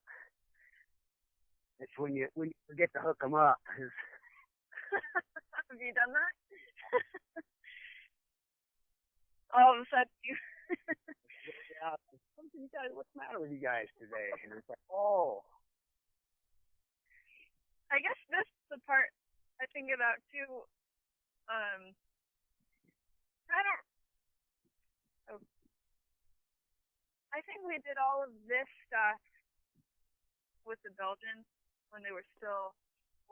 It's when you forget to hook them up. Have you done that? All of a sudden, you. Yeah. You guys, what's the matter with you guys today? And it's like, oh. I guess this is the part I think about too. I think we did all of this stuff with the Belgians when they were still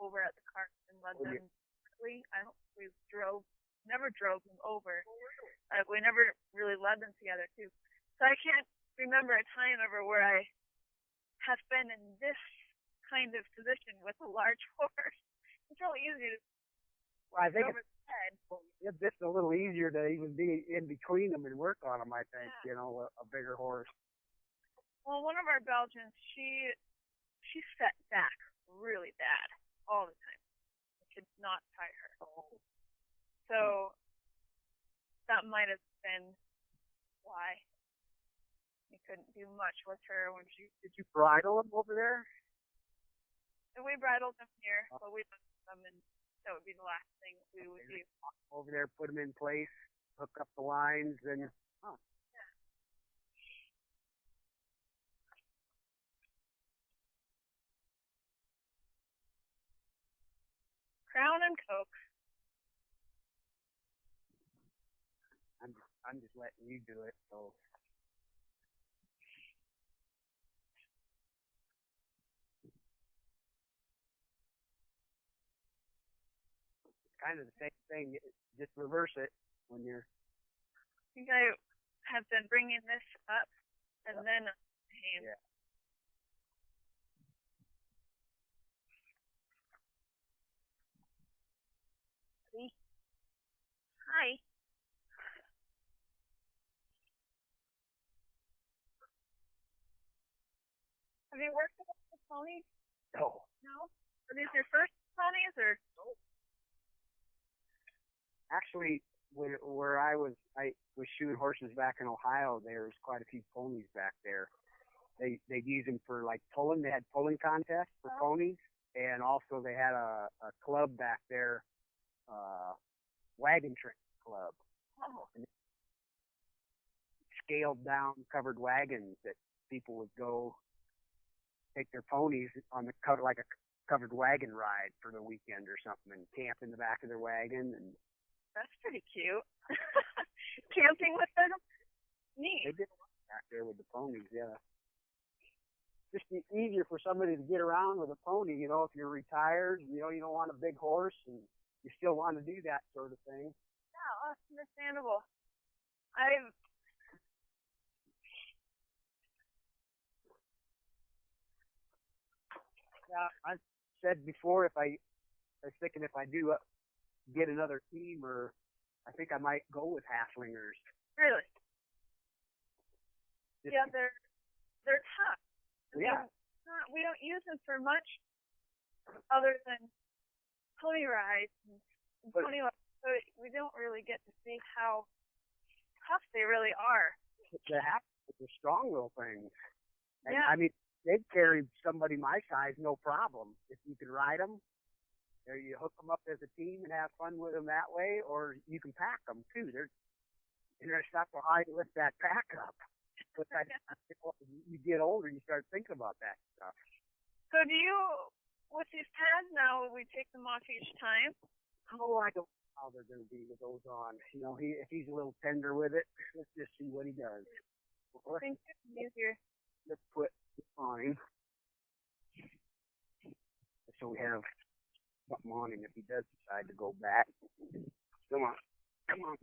over at the cart and led them. I don't. We never drove them over. We never really led them together too. So I can't remember a time ever where I have been in this kind of position with a large horse. It's real easy to I think over the head. It's a little easier to even be in between them and work on them, I think, Yeah. A bigger horse. Well, one of our Belgians, she set back really bad all the time. I could not tie her. So that might have been why we couldn't do much with her when she. Did you bridle them over there? And we bridled them here, but we don't do them, and that would be the last thing we would do. Over there, put them in place, hook up the lines, and. Oh. Yeah. Crown and Coke. I'm just letting you do it, so. It's kind of the same thing. Just reverse it when you're. I think I have been bringing this up and then hand. Yeah. Hi. Have you worked with the ponies? No. No? Are these your first ponies or? No. Actually, where I was shooting horses back in Ohio. There was quite a few ponies back there. They'd use them for like pulling. They had pulling contests for ponies, and also they had a club back there, wagon train club. Oh. And scaled down covered wagons that people would go take their ponies on the cover, like a covered wagon ride for the weekend or something, and camp in the back of their wagon. And that's pretty cute. Camping with them? Neat. They did a lot back there with the ponies, yeah. Just easier for somebody to get around with a pony, if you're retired, you don't want a big horse and you still want to do that sort of thing. Yeah, that's understandable. Yeah, I said before I was thinking if I do get another team, or I think I might go with halflingers. Really? Just, Yeah, they're tough. Yeah. We don't use them for much other than pony rides and pony rides. So we don't really get to see how tough they really are. They're strong little things. And, Yeah. I mean, they'd carry somebody my size, no problem. If you can ride them, or you hook them up as a team and have fun with them that way, or you can pack them too. They're not so high to lift that pack up. But you get older, you start thinking about that stuff. So do you, with these pads now, we take them off each time? Oh, I don't know how they're going to be with those on. You know, if he's a little tender with it, let's just see what he does. I think it's easier. Let's put it on. So we have something on him if he does decide to go back. Come on. Come on.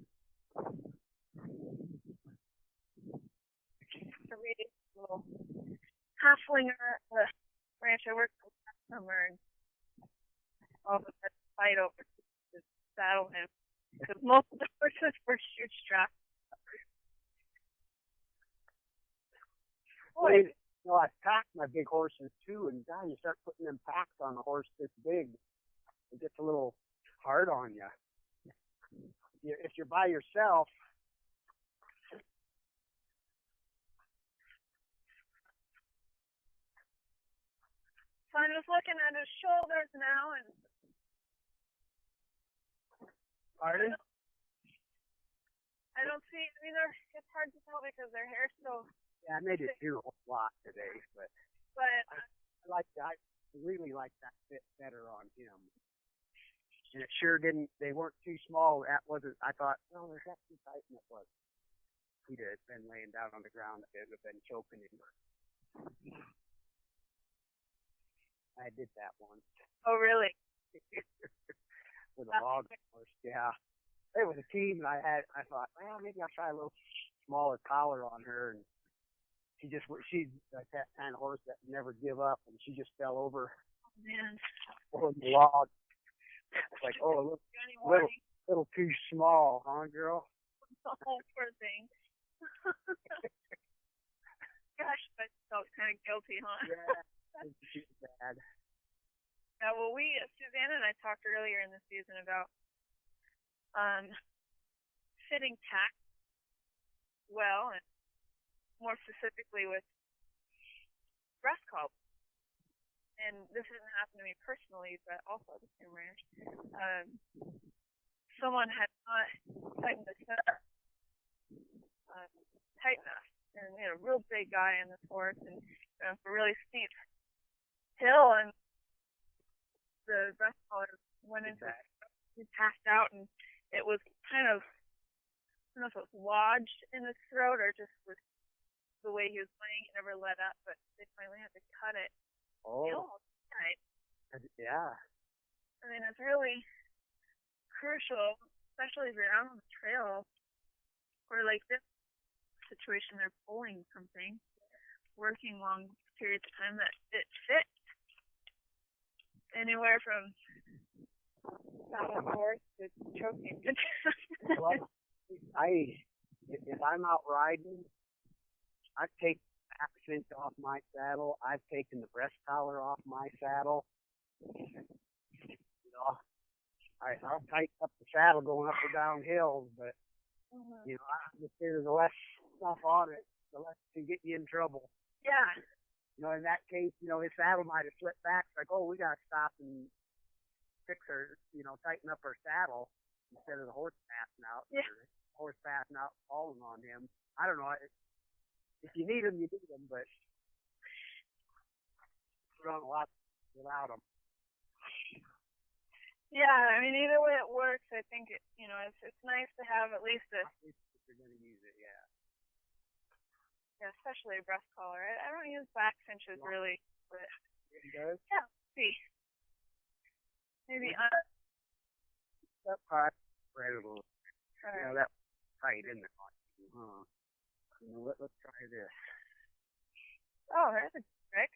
A little halflinger at the ranch I worked with last summer, and all of us had to fight over to saddle him because most of the horses were shoot strapped. Well, you know, I've packed my big horses too, and God, you start putting them packs on a horse this big, it gets a little hard on you. If you're by yourself, so I'm just looking at his shoulders now, and pardon? I don't see. I mean, it's hard to tell because their hair's so. Yeah, I made it do a whole lot today, but I really like that fit better on him. And it sure didn't. They weren't too small. That wasn't. I thought, no, they're not too tight, and it was. He'd have been laying down on the ground. It would have been choking him. I did that once. Oh, really? With a log horse, yeah. It was a team, and I thought, well, maybe I'll try a little smaller collar on her, and she's like that kind of horse that never give up, and she just fell over. Oh, man. On the log. It's like, oh, little too small, huh, girl? Oh, poor thing. Gosh, I felt kind of guilty, huh? Yeah. She's bad. Yeah, well, Susanna and I talked earlier in the season about fitting tack well, and more specifically with breast collar. And this didn't happen to me personally, but also at the same ranch. Someone had not tightened the center tight enough, and real big guy in this horse, and a really steep hill, and the breast collar went into it. He passed out, and it was kind of, I don't know if it was lodged in his throat or just with the way he was playing, it never let up, but they finally had to cut it. Oh. Right. Yeah. I mean, it's really crucial, especially if you're out on the trail, or like this situation, they're pulling something, working long periods of time, that it fits. Anywhere from saddle horse to choking. Well, if I'm out riding, I take accent off my saddle. I've taken the breast collar off my saddle. You know, I'll tighten up the saddle going up or down hills, but you know, I understand the less stuff on it, the less it can get you in trouble. Yeah. You know, in that case, you know, his saddle might have slipped back. It's like, oh, we gotta stop and fix her, you know, tighten up her saddle instead of the horse passing out. Yeah. Or horse passing out, falling on him. I don't know. If you need them, you need them, but put on a lot without them. Yeah, I mean, either way it works, I think it's nice to have at least a. At least if you're going to use it, yeah. Yeah, especially a breast collar. I don't use back cinches really, but. It does? Yeah, let's see. Maybe that part spread a little. Right. You know, that tight, isn't it? Huh. You know, let's try this. Oh, there's a trick.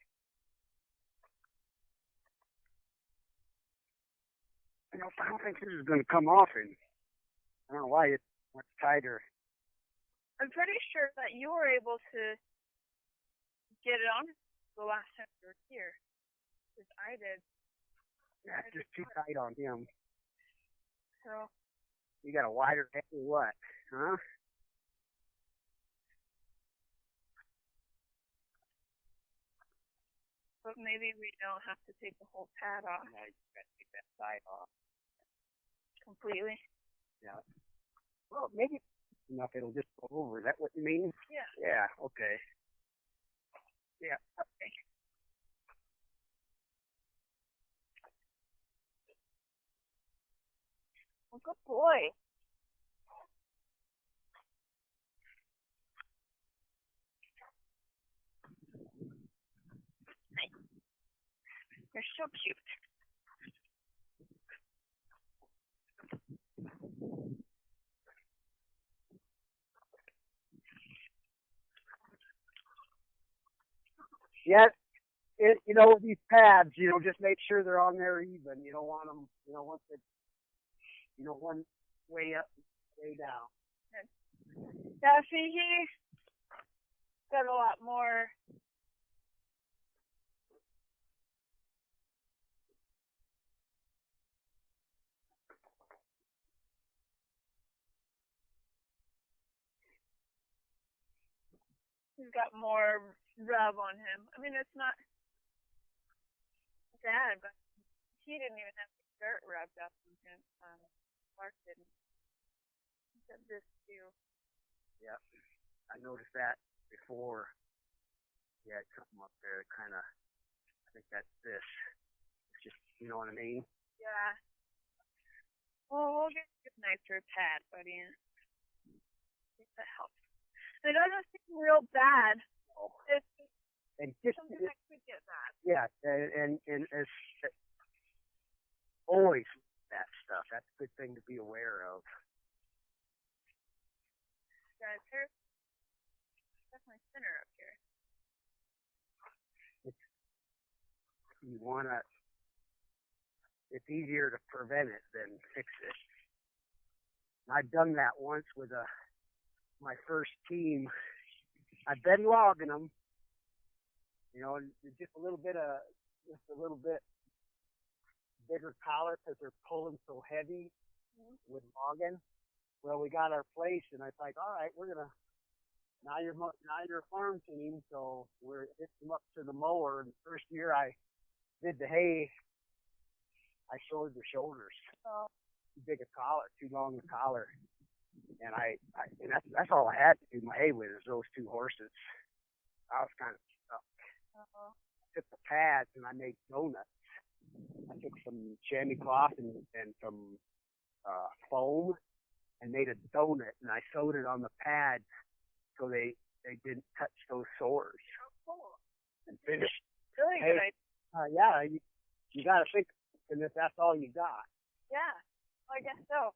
I don't think this is going to come off, and I don't know why it's much tighter. I'm pretty sure that you were able to get it on the last time you were here, because I did. Yeah, it's just too tight on him. So. You got a wider head or what? Huh? But maybe we don't have to take the whole pad off. Yeah, you got to take that side off. Completely? Yeah. Well, maybe enough it'll just go over. Is that what you mean? Yeah. Yeah, okay. Yeah. Okay. Well, good boy. You're so cute. Yeah, you know, with these pads, you know, just make sure they're on there even. You don't want them, you know, once it, you know, one way up, way down. Yeah, see, he's got a lot more. He's got more rub on him. I mean, it's not bad, but he didn't even have the dirt rubbed up on him. Mark didn't. He said this too. Yeah, I noticed that before. Yeah, something up there, kind of. I think that's this. It's just, you know what I mean? Yeah. Well, we'll get a nicer pad, buddy. I think that helps. It doesn't seem real bad. Oh. It's and just something that could get bad. Yeah, and as always that stuff. That's a good thing to be aware of. Yeah, it's definitely thinner up here. You wanna. It's easier to prevent it than fix it. I've done that once with my first team. I've been logging them, you know, just a little bit bigger collar because they're pulling so heavy with logging. Well, we got our place, and I was like, all right, now you're a farm team, so we're hitting them up to the mower. And the first year I did the hay, I shouldered the shoulders. Oh. Too big a collar, too long a collar. And and that's all I had to do my hay with is those two horses. I was kind of stuck. Uh-huh. I took the pads and I made donuts. I took some chamois cloth and some foam and made a donut, and I sewed it on the pads so they didn't touch those sores. Oh, cool. And finished. Really good idea. Yeah, you got to think, and if that's all you got. Yeah, well, I guess so.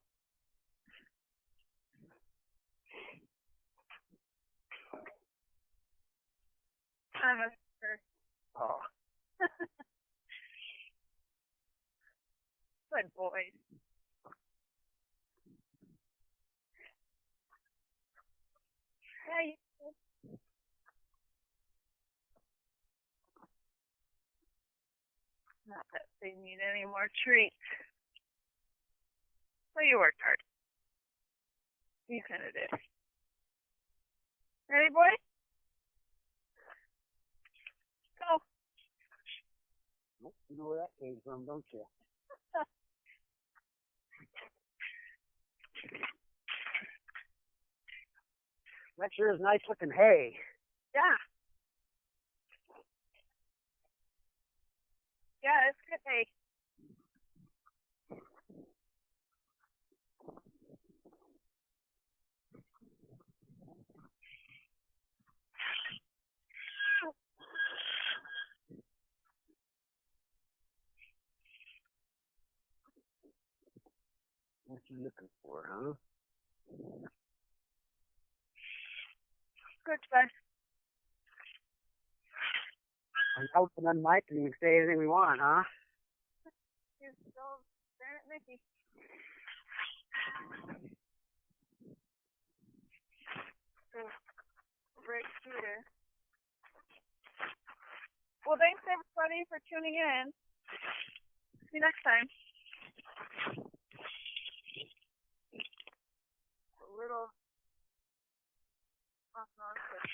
I'm a sure. Oh. Good boy. Yeah, you did. Not that they need any more treats. Well, you worked hard. You kind of did. Ready, boy? Go. You know where that came from, don't you? That sure is nice looking hay. Yeah. Yeah, it's good hay. What you looking for, huh? Good, bud. Now we can unmic and we can say anything we want, huh? You're so Staring at Mickey. So, right through there. Well, thanks everybody for tuning in. See you next time. A little off and on, but